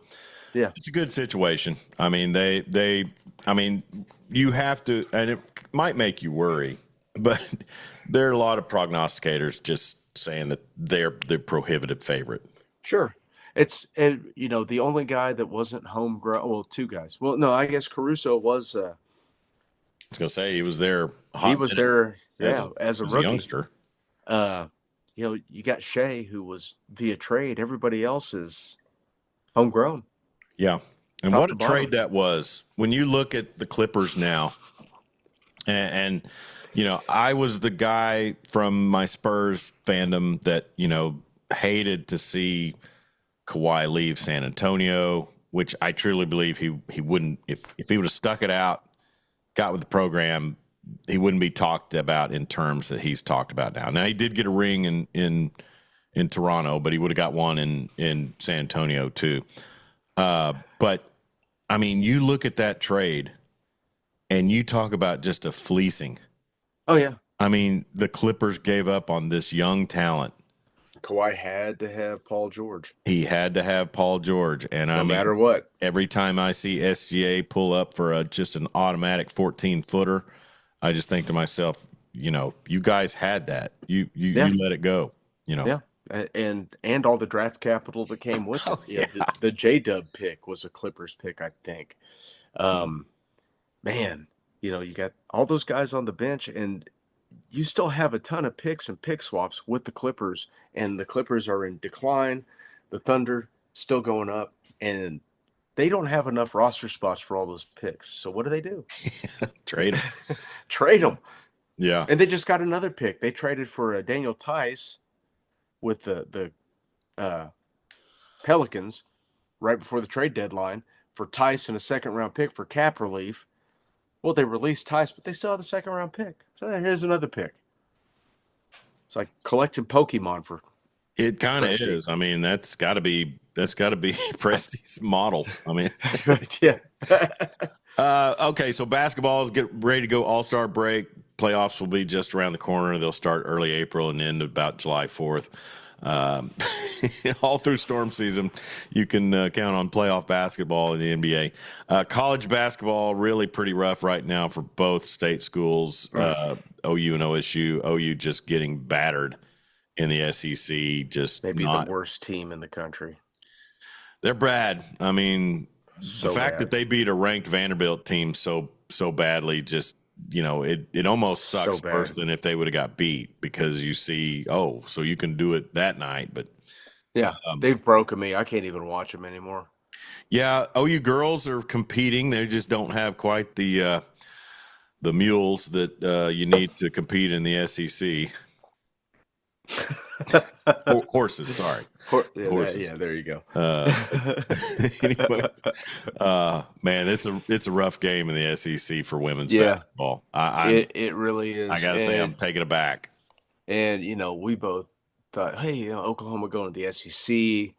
Yeah, It's a good situation. I mean, I mean, you have to, and it might make you worry, but there are a lot of prognosticators just saying that they're the prohibitive favorite. sure. It's and the only guy that wasn't homegrown. Well, two guys. Well, no, I guess Caruso was. I was gonna say he was there a He hot was minute there. as Yeah, as a a rookie. youngster. Uh, you got Shea, who was via trade. Everybody else is homegrown, Yeah, and top what to a trade bottom. that was. When you look at the Clippers now, and I was the guy from my Spurs fandom that hated to see Kawhi leave San Antonio, which I truly believe he wouldn't if he would have stuck it out, got with the program, he wouldn't be talked about in terms that he's talked about now. Now he did get a ring in Toronto, but he would have got one in San Antonio too. But I mean, you look at that trade and you talk about just a fleecing. Oh yeah, I mean, the Clippers gave up on this young talent. Kawhi had to have Paul George, He had to have Paul George, and I no mean, matter what. every time I see SGA pull up for just an automatic 14-footer, I just think to myself, you guys had that. Yeah, You let it go. yeah, and all the draft capital that came with it. Oh Yeah, yeah. the J Dub pick was a Clippers pick, I think. Um, man, you got all those guys on the bench, and you still have a ton of picks and pick swaps with the Clippers, and the Clippers are in decline. The Thunder still going up, and they don't have enough roster spots for all those picks. So what do? Trade him. Trade them. Yeah. And they just got another pick. They traded for Daniel Tice with the uh, Pelicans right before the trade deadline for Tice and a second round pick for cap relief. Well, they released Tice, but they still have the second round pick. So here's another pick. It's like collecting Pokemon for It kind of Presti. is. I mean, that's got to be Presti's model. I mean, Yeah. okay, so basketball is get ready to go. All-Star break. Playoffs will be just around the corner. They'll start early April and end about July 4th. Um, all through storm season, you can count on playoff basketball in the NBA. College basketball really pretty rough right now for both state schools, OU and OSU. OU just getting battered in the SEC. Just Maybe the not. worst team in the country. They're bad. I mean, the So fact that bad. they beat a ranked Vanderbilt team so badly, just it almost So sucks worse bad. than if they would have got beat, because you see, oh, so you can do it that night. But Yeah. um, They've broken me. I can't even watch them anymore. yeah, OU girls are competing. They just don't have quite the mules that you need to compete in the SEC. Horses, sorry, horses. Yeah, there you go. Anyways, man, it's a rough game in the SEC for women's Yeah, basketball. I'm it really I is. gotta say I'm taking it back. And we both thought, hey, Oklahoma going to the SEC.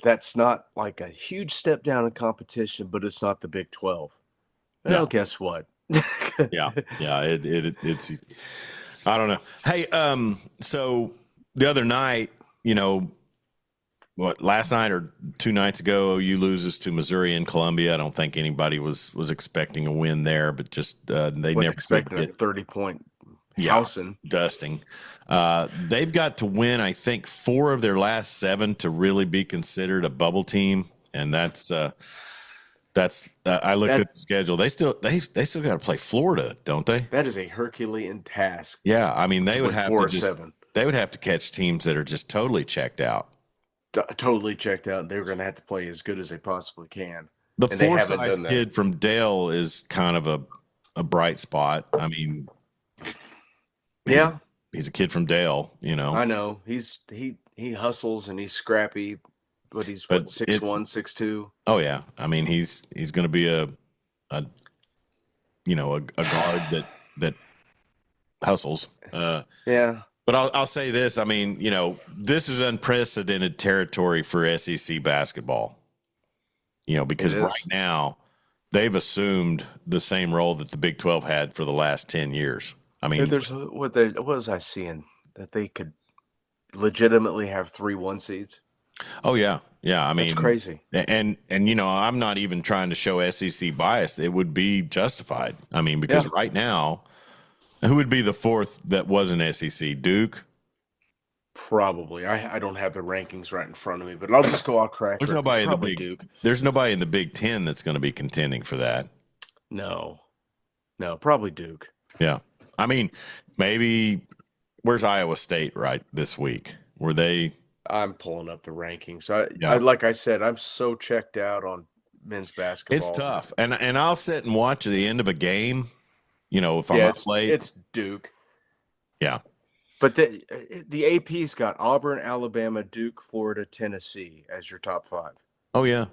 That's not like a huge step down in competition, but it's not the Big 12. Well, No, guess what? yeah, it's I don't know. Hey, so the other night, what, last night or 2 nights ago, OU loses to Missouri and Columbia. I don't think anybody was expecting a win there, but just they Wasn't never could expecting a get 30-point yeah housing. dusting. They've got to win, I think, 4 of their last 7 to really be considered a bubble team, and that's I looked That at the schedule. They still got to play Florida, don't they? that is a Herculean task Yeah, I mean to win 4 or 7. they would have to catch teams that are just totally checked out. Totally checked out. They're going to have to play as good as they possibly can, The and they haven't Forsyth done that. kid from Dale is kind of a bright spot. I mean, Yeah, he's a kid from Dale, I know. He hustles and he's scrappy, but he's but 6'1", 6'2". oh yeah, I mean he's going to be a a guard that hustles. Yeah, But I'll say this. I mean, this is unprecedented territory for SEC basketball. it Because is. right now they've assumed the same role that the Big 12 had for the last 10 years. I mean, There's what was I seeing that they could legitimately have 3 1 seeds. Oh yeah, yeah. I That's mean, crazy. and I'm not even trying to show SEC bias. It would be justified. I mean, because Yeah, right now, who would be the fourth that wasn't SEC? Duke. probably. I don't have the rankings right in front of me, but I'll just go off track There's record. nobody in the Probably big. Duke. There's nobody in the Big Ten that's going to be contending for that. No, no, probably Duke. Yeah, I mean, maybe where's Iowa State right this week? Were they? I'm pulling up the rankings. I Yeah, like I said, I'm so checked out on men's it's basketball. tough, and I'll sit and watch the end of a game. If I'm Yeah, up late. it's Duke. Yeah. But the AP's got Auburn, Alabama, Duke, Florida, Tennessee as your top 5. Oh yeah.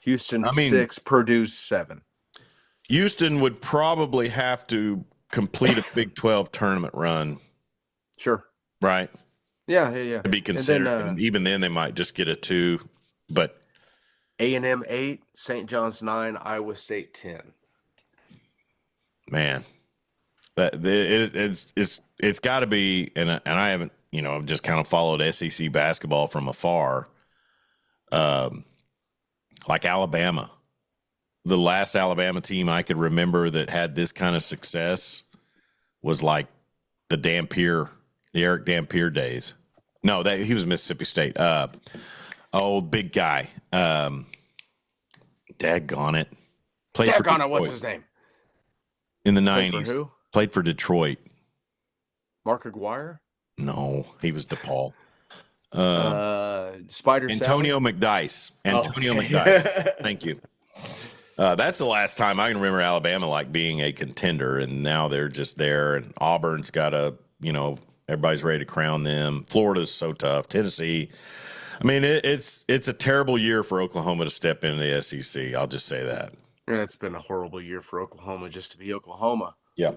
Houston I mean, 6, Purdue 7. Houston would probably have to complete a Big 12 tournament run, Sure. right? Yeah. To be And then considered. And even then, they might just get a 2. But A&M 8, St. John's 9, Iowa State 10. man, it's got to be. And I haven't, I've just kind of followed SEC basketball from afar. Like Alabama, the last Alabama team I could remember that had this kind of success was like the Eric Dampier days. No, that he was Mississippi State. Big guy. Daggone it. Played for Daggone it, what's Detroit his name? in the Played for 90s. who? Played for Detroit. Mark Aguirre? No, he was DePaul. Spider Antonio Sally? McDyess. Oh, Antonio okay. McDyess. Thank you. That's the last time I can remember Alabama like being a contender, and now they're just there. And Auburn's got everybody's ready to crown them. Florida's so tough. Tennessee. I mean, it's a terrible year for Oklahoma to step into the SEC. I'll just say that. Yeah, it's been a horrible year for Oklahoma just to be Oklahoma. Yeah.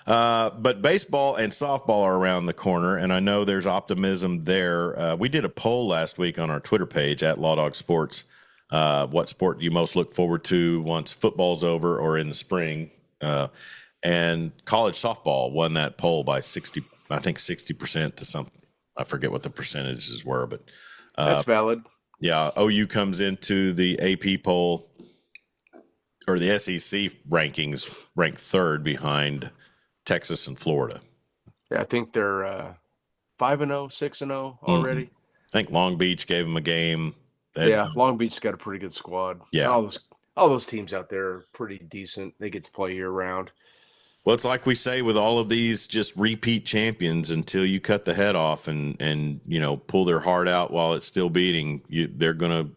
But baseball and softball are around the corner, and I know there's optimism there. We did a poll last week on our Twitter page at Law Dog Sports. What sport do you most look forward to once football's over or in the spring? And college softball won that poll by 60% to something. I forget what the percentages were, but That's valid. yeah, OU comes into the AP poll or the SEC rankings ranked third behind Texas and Florida. Yeah, I think they're 5-0, 6-0 already. Mm-hmm. I think Long Beach gave them a game. Long Beach's got a pretty good squad. Yeah. All those teams out there are pretty decent. They get to play year round. Well, it's like we say with all of these just repeat champions until you cut the head off and pull their heart out while it's still beating, they're going to,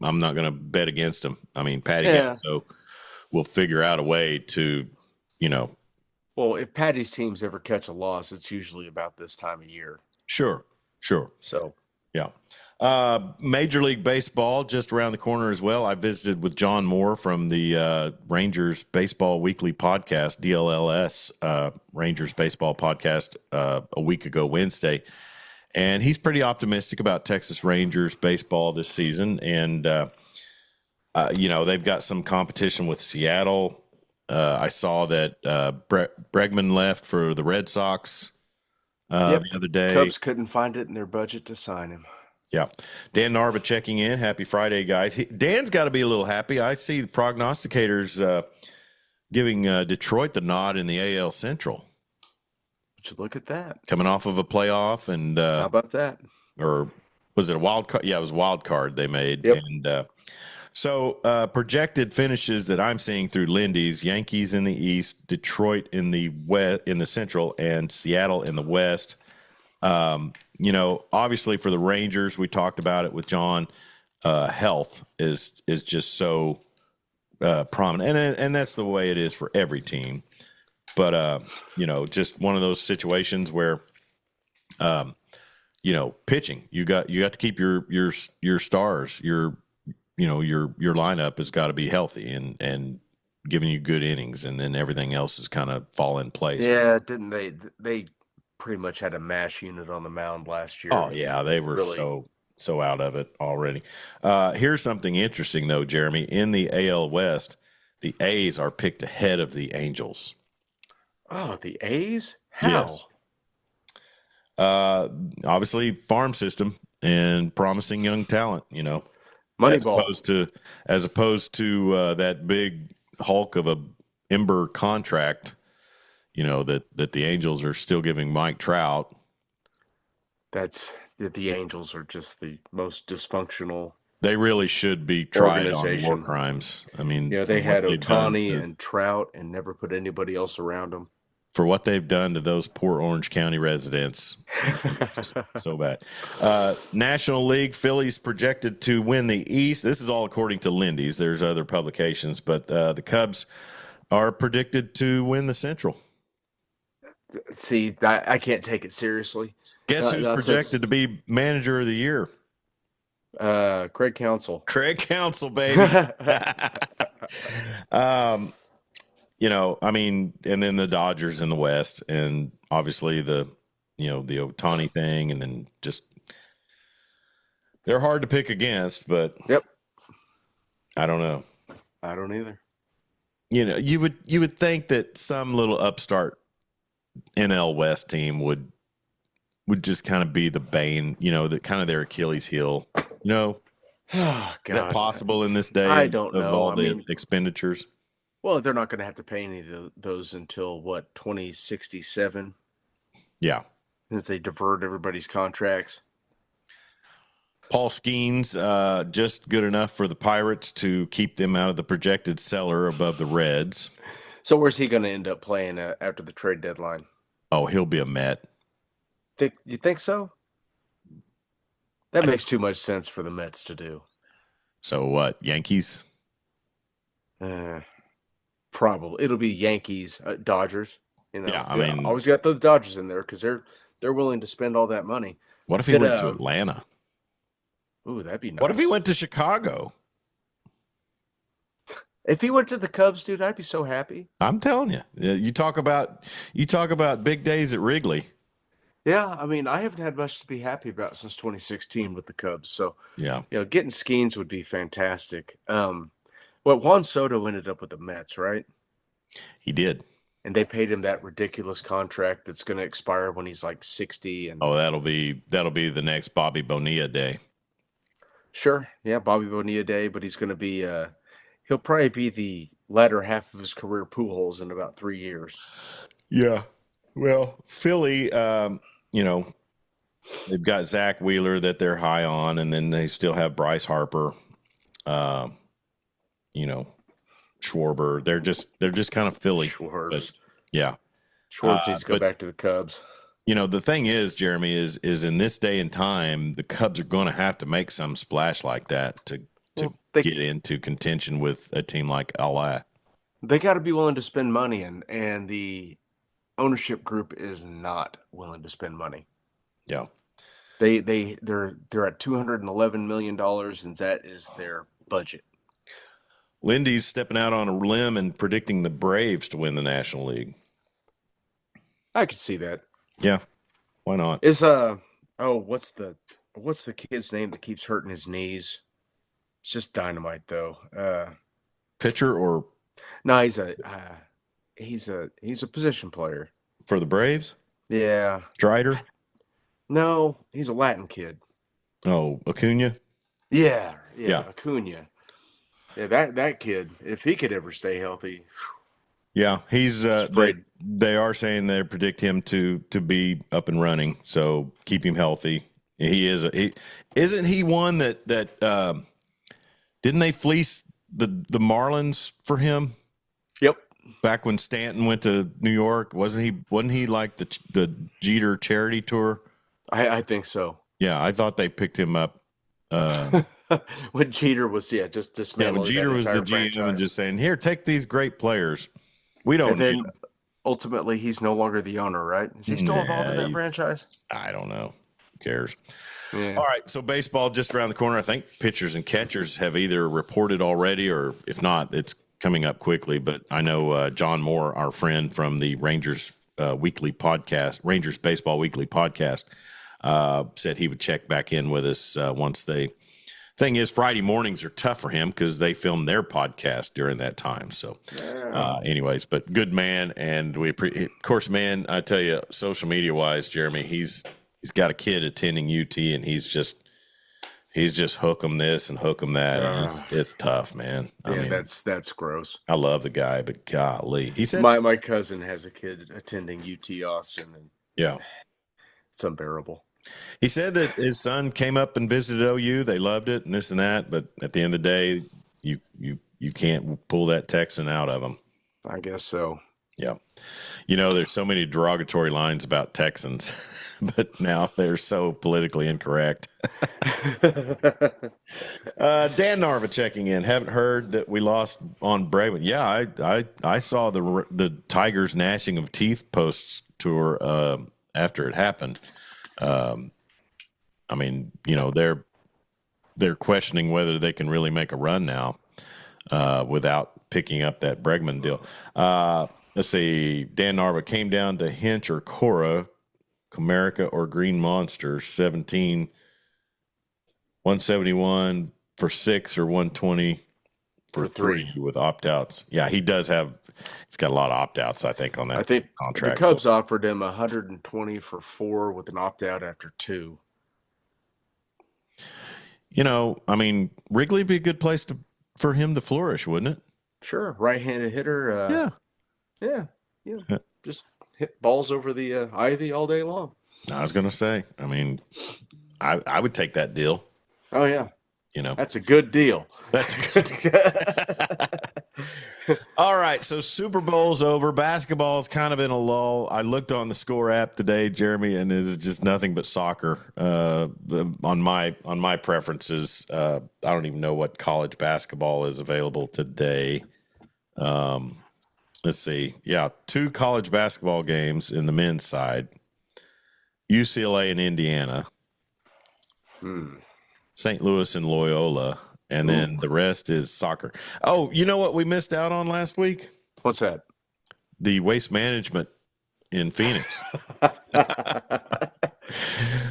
I'm not going to bet against them. I mean, Patty Gasso will figure out a way to, Well, if Patty's teams ever catch a loss, it's usually about this time of year. Sure. So, yeah. Major League Baseball just around the corner as well. I visited with John Moore from the Rangers Baseball Weekly podcast, DLLS Rangers Baseball podcast a week ago Wednesday. And he's pretty optimistic about Texas Rangers baseball this season. And, they've got some competition with Seattle. I saw that Bregman left for the Red Sox the other day. Cubs couldn't find it in their budget to sign him. Yeah. Dan Narva checking in. Happy Friday, guys. Dan's got to be a little happy. I see the prognosticators giving Detroit the nod in the AL Central. Would you look at that? Coming off of a playoff. And how about that? Or was it a wild card? Yeah, it was a wild card they made. Yep. And so projected finishes that I'm seeing through Lindy's: Yankees in the East, Detroit in the West, in the Central, and Seattle in the West. Obviously for the Rangers, we talked about it with John. Health is just so prominent, and that's the way it is for every team. But just one of those situations where, pitching, you got to keep your stars, your lineup has got to be healthy and giving you good innings, and then everything else is kind of fall in place. Yeah, didn't they? They pretty much had a mash unit on the mound last year. Oh yeah, they were really so out of it already. Here's something interesting though, Jeremy. In the AL West, the A's are picked ahead of the Angels. Oh, the A's? How? Obviously, farm system and promising young talent. Moneyball. As opposed to that big hulk of a Ember contract. That the Angels are still giving Mike Trout. That's the Angels are just the most dysfunctional. They really should be tried on war Organization. crimes. I mean, They for had what they've done Otani to- and Trout and never put anybody else around them. for what they've done to those poor Orange County residents. So bad. National League, Phillies projected to win the East. This is all according to Lindy's. There's other publications, but the Cubs are predicted to win the Central. See, I can't take it seriously. Guess who's projected to be manager of the year? Craig Counsell. Craig Counsell, baby. I mean, and then the Dodgers in the West, and obviously the Otani thing, and then just they're hard to pick against, but Yep. I don't know. I don't either. You would think that some little upstart NL West team would just kind of be the bane, that kind of their Achilles heel. Oh, Is that possible in this day? I don't of know. all the expenditures. Well, they're not going to have to pay any of those until 2067, Yeah. since they deferred everybody's contracts. Paul Skeens, just good enough for the Pirates to keep them out of the projected cellar above the Reds. So where's he going to end up playing after the trade deadline? Oh, he'll be a Met. You think so? That makes too much sense for the Mets to do. So what? Yankees? Probably it'll be Yankees, Dodgers. Yeah, I mean, always got the Dodgers in there because they're willing to spend all that money. What if he went to Atlanta? Ooh, that'd be nice. What if he went to Chicago? If he went to the Cubs, dude, I'd be so happy. I'm telling you. You talk about big days at Wrigley. Yeah, I mean, I haven't had much to be happy about since 2016 with the Cubs. So, yeah, getting Skeens would be fantastic. Juan Soto ended up with the Mets, right? He did. And they paid him that ridiculous contract that's going to expire when he's like 60. And that'll be the next Bobby Bonilla day. Sure, yeah, Bobby Bonilla day, but he's going to be he'll probably be the latter half of his career Pujols in about 3 years. Yeah, well, Philly, they've got Zach Wheeler that they're high on, and then they still have Bryce Harper, Schwarber. They're just kind of Philly. Schwartz. Yeah. Schwartz needs to go back to the Cubs. The thing is, Jeremy, is in this day and time, the Cubs are going to have to make some splash like that to get into contention with a team like LA. They got to be willing to spend money, and the ownership group is not willing to spend money. Yeah. They're at $211 million, and that is their budget. Lindy's stepping out on a limb and predicting the Braves to win the National League. I could see that. Yeah, why not? Is what's the kid's name that keeps hurting his knees? It's just dynamite though. Pitcher or no, he's a position player for the Braves. Yeah, Strider. No, he's a Latin kid. Oh, Acuna. Yeah, Acuna. Yeah, that kid, if he could ever stay healthy. Yeah, he's they are saying they predict him to be up and running, so keep him healthy. Isn't he one that didn't they fleece the Marlins for him? Yep. Back when Stanton went to New York, wasn't he like the Jeter charity tour? I think so. Yeah, I thought they picked him up when Jeter was just dismantling. When Jeter was the GM and just saying, "Here, take these great players." We don't. And then ultimately, he's no longer the owner, right? Is he still involved in that franchise? I don't know. Who cares? Yeah. All right, so baseball just around the corner. I think pitchers and catchers have either reported already, or if not, it's coming up quickly. But I know John Moore, our friend from the Rangers weekly podcast, Rangers Baseball Weekly podcast, said he would check back in with us once they. Thing is, Friday mornings are tough for him because they film their podcast during that time. So, anyways, but good man, and we of course, man, I tell you, social media wise, Jeremy, he's he's got a kid attending UT, and he's just hook 'em this and hook 'em that, and it's tough, man. I Yeah, mean, that's gross. I love the guy, but golly, he said, My cousin has a kid attending UT Austin, and yeah, it's unbearable. he said that his son came up and visited OU. They loved it and this and that, but at the end of the day, you can't pull that Texan out of him. I guess so. Yeah. There's so many derogatory lines about Texans, but now they're so politically incorrect. Dan Narva checking in. Haven't heard that we lost on Bregman. Yeah, I saw the Tigers gnashing of teeth post tour after it happened. I mean, they're questioning whether they can really make a run now without picking up that Bregman deal. Let's see. Dan Narva came down to Hinch or Cora, Comerica or Green Monster, 17, 171 for 6 or 120 for 3 with opt-outs. Yeah, he's got a lot of opt-outs, I think, on that contract. The Cubs offered him 120 for 4 with an opt-out after 2. I mean, Wrigley would be a good place for him to flourish, wouldn't it? Sure. Right-handed hitter. Yeah. Just hit balls over the ivy all day long. I was going to say, I mean, I would take that deal. Oh, yeah. That's a good deal. That's good. All right, so Super Bowl's over. Basketball is kind of in a lull. I looked on the Score app today, Jeremy, and it's just nothing but soccer. On my preferences, I don't even know what college basketball is available today. Let's see. Yeah, 2 college basketball games in the men's side. UCLA and Indiana. St. Louis and Loyola. And then the rest is soccer. Oh, you know what we missed out on last week? What's that? The Waste Management in Phoenix.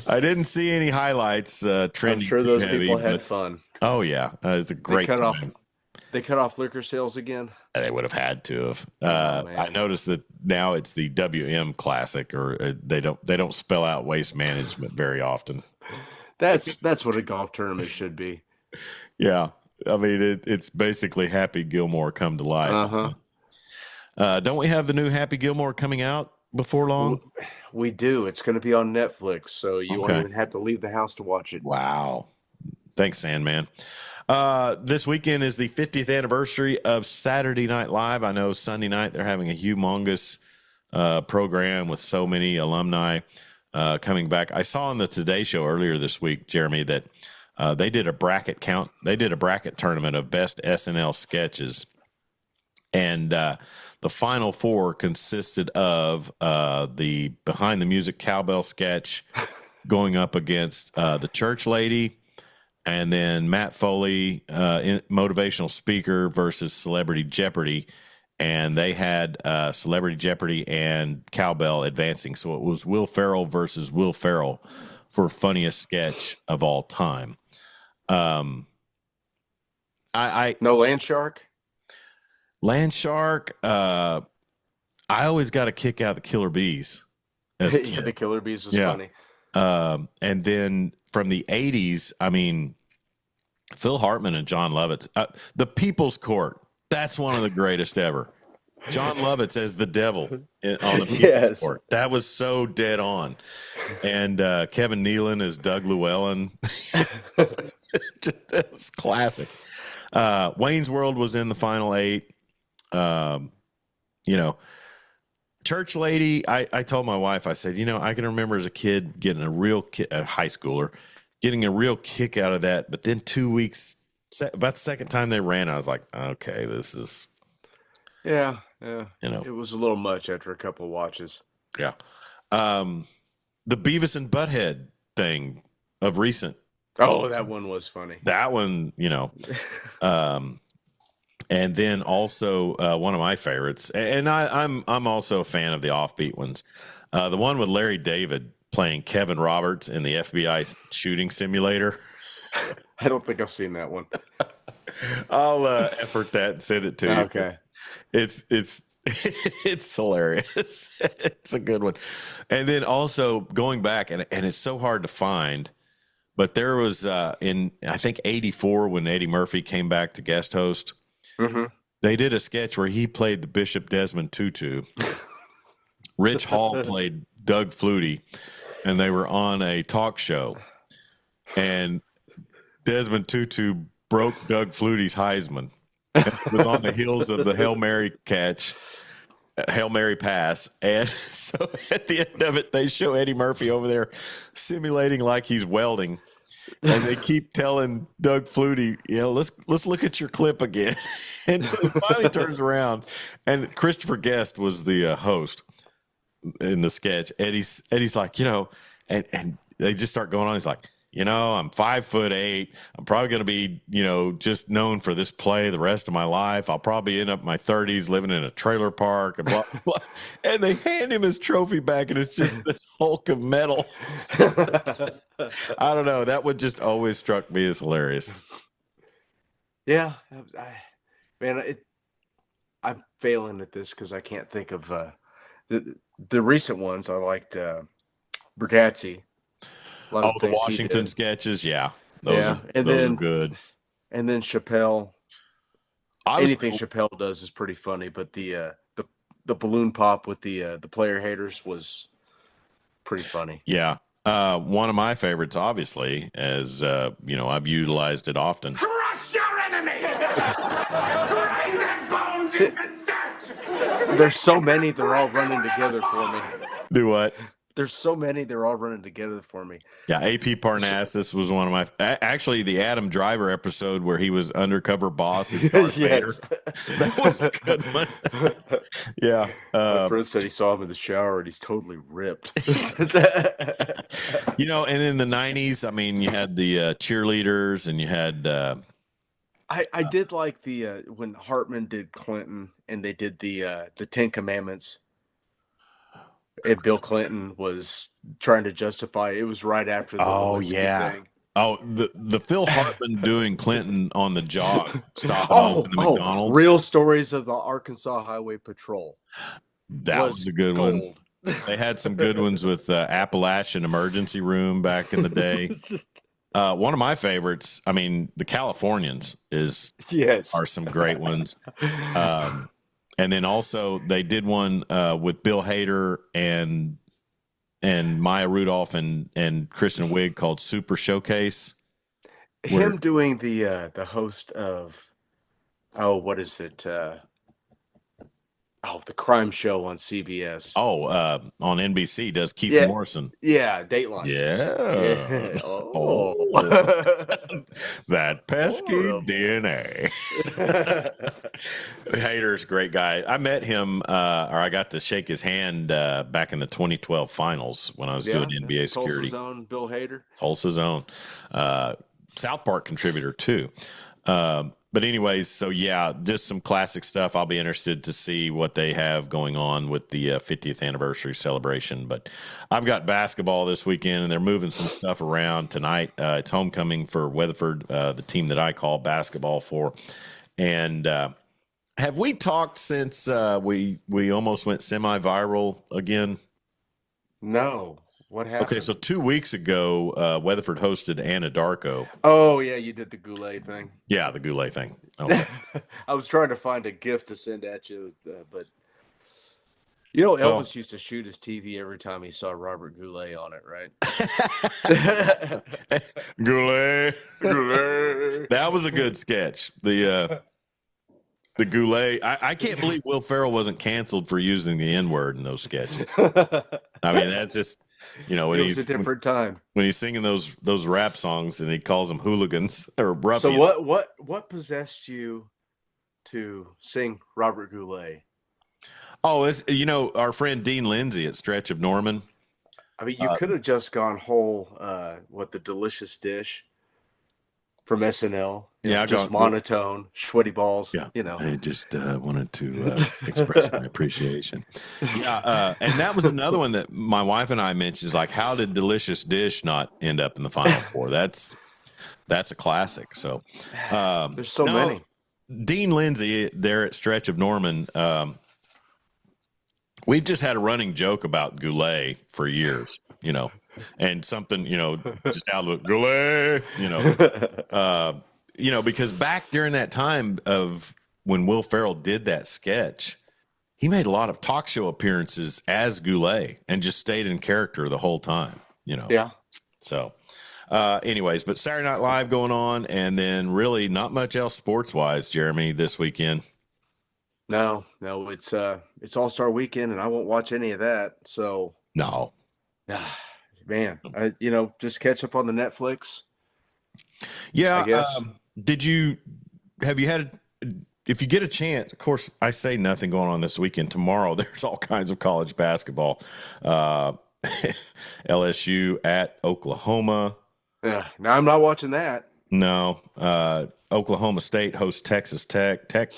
I didn't see any highlights trending. I'm sure those people had fun. Oh, yeah. It's a great time. They cut off liquor sales again? They would have had to have. I noticed that now it's the WM Classic, or they don't spell out Waste Management very often. That's what a golf tournament should be. Yeah, I mean it's basically Happy Gilmore come to life. Don't we have the new Happy Gilmore coming out before long? We do. It's going to be on Netflix, so you won't even have to leave the house to watch it. Wow. Thanks, Sandman. This weekend is the 50th anniversary of Saturday Night Live. I know Sunday night they're having a humongous program with so many alumni coming back. I saw on the Today Show earlier this week, Jeremy, that they did a bracket count. They did a bracket tournament of best SNL sketches. And the final 4 consisted of the Behind the Music cowbell sketch going up against the Church Lady, and then Matt Foley, motivational speaker, versus Celebrity Jeopardy. And they had Celebrity Jeopardy and cowbell advancing. So it was Will Ferrell versus Will Ferrell for funniest sketch of all time. No Land Shark? Land Shark. I always got a kick out of the Killer Bees. Yeah, the Killer Bees was funny. And then from the 80s, I mean, Phil Hartman and John Lovitz. The People's Court. That's one of the greatest ever. John Lovitz as the devil on the People's Court. That was so dead on. And Kevin Nealon as Doug Llewellyn. That was classic. Wayne's World was in the final 8. Church Lady, I told my wife, I said, I can remember as a kid getting a high schooler, getting a real kick out of that. But then 2 weeks, about the second time they ran, I was like, okay, this is. Yeah. It was a little much after a couple of watches. Yeah. The Beavis and Butthead thing of recent. Oh, that one was funny. That one, and then also one of my favorites, and I'm also a fan of the offbeat ones. The one with Larry David playing Kevin Roberts in the FBI shooting simulator. I don't think I've seen that one. I'll effort that and send it to you. Okay. It's It's hilarious. It's a good one. And then also going back, and it's so hard to find, but there was in I think '84 when Eddie Murphy came back to guest host. Mm-hmm. They did a sketch where he played the Bishop Desmond Tutu. Rich Hall played Doug Flutie, and they were on a talk show. And Desmond Tutu broke Doug Flutie's Heisman. It was on the heels of the Hail Mary pass. And so at the end of it, they show Eddie Murphy over there simulating like he's welding. And they keep telling Doug Flutie, let's look at your clip again. And so he finally turns around, and Christopher Guest was the host in the sketch. Eddie's like, and they just start going on. He's like, I'm 5'8". I'm probably going to be, just known for this play the rest of my life. I'll probably end up in my 30s living in a trailer park and blah, blah. And they hand him his trophy back, and it's just this hulk of metal. I don't know. That one just always struck me as hilarious. Yeah. I'm failing at this because I can't think of the recent ones. I liked Brigazzi. The Washington sketches, yeah. Those are good. And then Chappelle. Anything Chappelle does is pretty funny, but the balloon pop with the player haters was pretty funny. Yeah. One of my favorites, obviously, as I've utilized it often. Crush your enemies! Grind their bones in the dirt! There's so many, they're all running together for me. Do what? There's so many, they're all running together for me. Yeah, AP Parnassus was one of my... Actually, the Adam Driver episode where he was undercover boss. Yes. That was a good one. Yeah. My friend said he saw him in the shower and he's totally ripped. And in the 90s, I mean, you had the cheerleaders and you had... I did like the when Hartman did Clinton and they did the Ten Commandments. And Bill Clinton was trying to justify it. Was right after the Lewinsky thing. Oh, the Phil Hartman doing Clinton on the jog, stopping off in the McDonald's. Real stories of the Arkansas Highway Patrol. That was a good one. They had some good ones with Appalachian Emergency Room back in the day. One of my favorites, I mean, the Californians are some great ones. And then also they did one with Bill Hader and Maya Rudolph and Kristen Wiig called Super Showcase. Him doing the host of what is it? The crime show on CBS. On NBC does Keith Morrison. Yeah, Dateline. Yeah. That pesky DNA. Hader's a great guy. I met him, or I got to shake his hand back in the 2012 finals when I was doing NBA security. Tulsa's own Bill Hader. Tulsa's own. South Park contributor, too. But anyways, so yeah, just some classic stuff. I'll be interested to see what they have going on with the 50th anniversary celebration. But I've got basketball this weekend, and they're moving some stuff around tonight. It's homecoming for Weatherford, the team that I call basketball for. And have we talked since we almost went semi-viral again? No. What happened? Okay, so 2 weeks ago, Weatherford hosted Anadarko. Oh, yeah, you did the Goulet thing. Yeah, the Goulet thing. Okay. I was trying to find a gift to send at you, but Elvis used to shoot his TV every time he saw Robert Goulet on it, right? Goulet. That was a good sketch. The Goulet. I can't believe Will Ferrell wasn't canceled for using the N-word in those sketches. I mean, that's just... when it was a different time when he's singing those rap songs and he calls them hooligans or ruffians. So what possessed you to sing Robert Goulet? Oh, it's our friend Dean Lindsay at Stretch of Norman. I mean, you could have just gone whole the Delicious Dish from SNL. Just monotone, sweaty balls. Yeah, I just wanted to express my appreciation. Yeah, and that was another one that my wife and I mentioned. Is like, how did Delicious Dish not end up in the Final Four? That's a classic. So there's so many. Dean Lindsay there at Stretch of Norman. We've just had a running joke about Goulet for years, and something, just out of Goulet, because back during that time of when Will Ferrell did that sketch, he made a lot of talk show appearances as Goulet and just stayed in character the whole time, Yeah. So, anyways, but Saturday Night Live going on, and then really not much else sports wise, Jeremy, this weekend. No, it's All-Star Weekend, and I won't watch any of that. So, No, man, just catch up on the Netflix. yeah. I guess. If you get a chance, of course, I say nothing going on this weekend. Tomorrow, there's all kinds of college basketball. LSU at Oklahoma. Yeah, now I'm not watching that. No, Oklahoma State hosts Texas Tech. Tech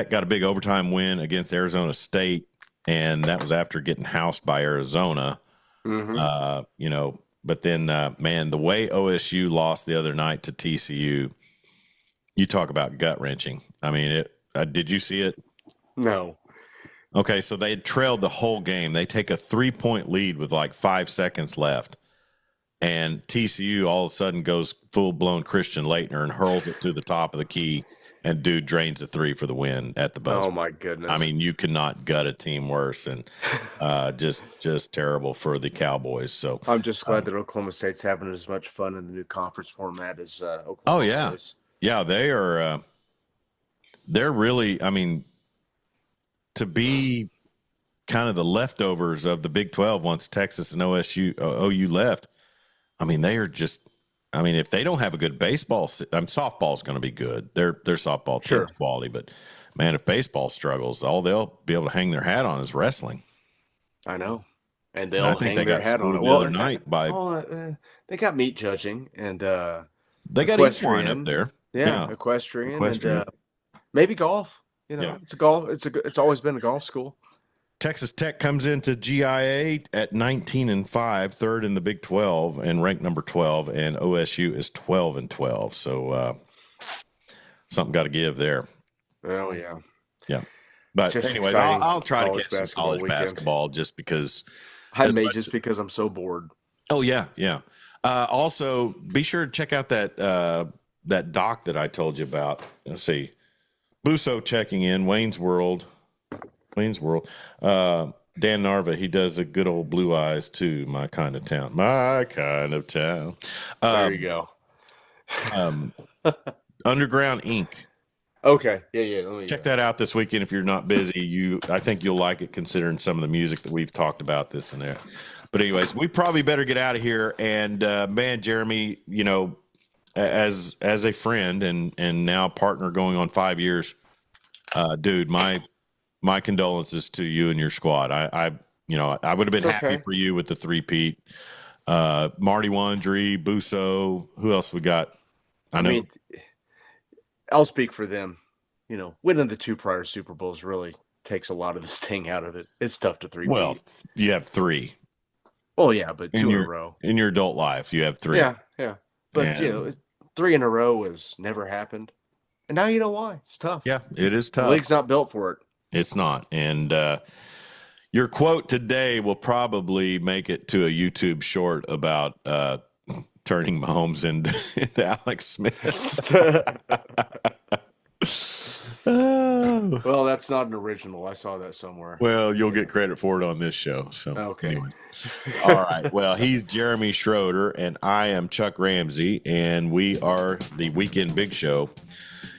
got a big overtime win against Arizona State, and that was after getting housed by Arizona. Mm-hmm. But then, man, the way OSU lost the other night to TCU, you talk about gut wrenching. I mean, did you see it? No. Okay, so they had trailed the whole game. They take a 3-point lead with like 5 seconds left, and TCU all of a sudden goes full-blown Christian Laettner and hurls it to the top of the key, and dude drains a three for the win at the buzzer. Oh, my goodness. I mean, you cannot gut a team worse, and just terrible for the Cowboys. So I'm just glad that Oklahoma State's having as much fun in the new conference format as Oklahoma oh, yeah. is. Yeah, they are they're really, I mean, to be kind of the leftovers of the Big 12 once Texas and OU left. I mean, they are just, I mean, if they don't have a good baseball, softball's going to be good. Their softball team is quality, but man, if baseball struggles, all they'll be able to hang their hat on is wrestling. I know. And they'll hang their hat on it. The other night they got meat judging and they got equine up there. Yeah, equestrian. And maybe golf. It's always been a golf school. Texas Tech comes into GIA at 19-5, third in the Big 12, and ranked number 12. And OSU is 12-12. So something got to give there. Oh yeah, yeah. But anyway, I'll try to catch some college basketball just because. Just because I'm so bored. Oh yeah. Also, be sure to check out that doc that I told you about. Let's see, Busso checking in, Wayne's World. Dan Narva, he does a good old Blue Eyes too. My kind of town. There you go. Underground Inc. Okay. Yeah. Check that out this weekend if you're not busy. I think you'll like it considering some of the music that we've talked about this and that. But anyways, we probably better get out of here. And man, Jeremy, as a friend and now partner going on 5 years, dude, my condolences to you and your squad. I would have been happy for you with the three-peat. Marty Wandry, Busso, who else we got? I know. I'll speak for them. Winning the 2 prior Super Bowls really takes a lot of the sting out of it. It's tough to three-peat. Well, you have 3. Well, yeah, but 2 in a row. In your adult life, you have 3. Yeah. But, 3 in a row has never happened. And now you know why. It's tough. Yeah, it is tough. The league's not built for it. It's not. And your quote today will probably make it to a YouTube short about turning Mahomes into Alex Smith. Well, that's not an original. I saw that somewhere. Well, you'll get credit for it on this show. So okay. Anyway. All right. Well, he's Jeremy Schroeder, and I am Chuck Ramsey, and we are the Weekend Big Show.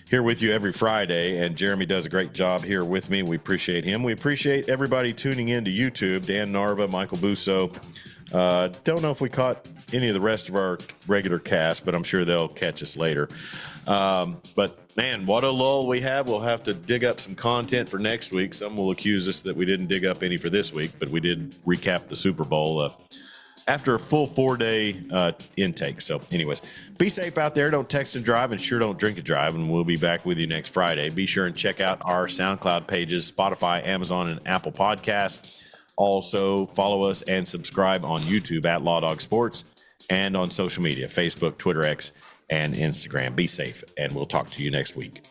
Here with you every Friday, and Jeremy does a great job here with me. We appreciate him. We appreciate everybody tuning in to YouTube. Dan Narva, Michael Busso. Don't know if we caught any of the rest of our regular cast, but I'm sure they'll catch us later. But man, what a lull we have. We'll have to dig up some content for next week. Some will accuse us that we didn't dig up any for this week, but we did recap the Super Bowl after a full 4-day intake. So anyways, be safe out there. Don't text and drive, and sure don't drink and drive. And we'll be back with you next Friday. Be sure and check out our SoundCloud pages, Spotify, Amazon, and Apple Podcasts. Also follow us and subscribe on YouTube at Law Dog Sports and on social media, Facebook, Twitter, X, and Instagram. Be safe, and we'll talk to you next week.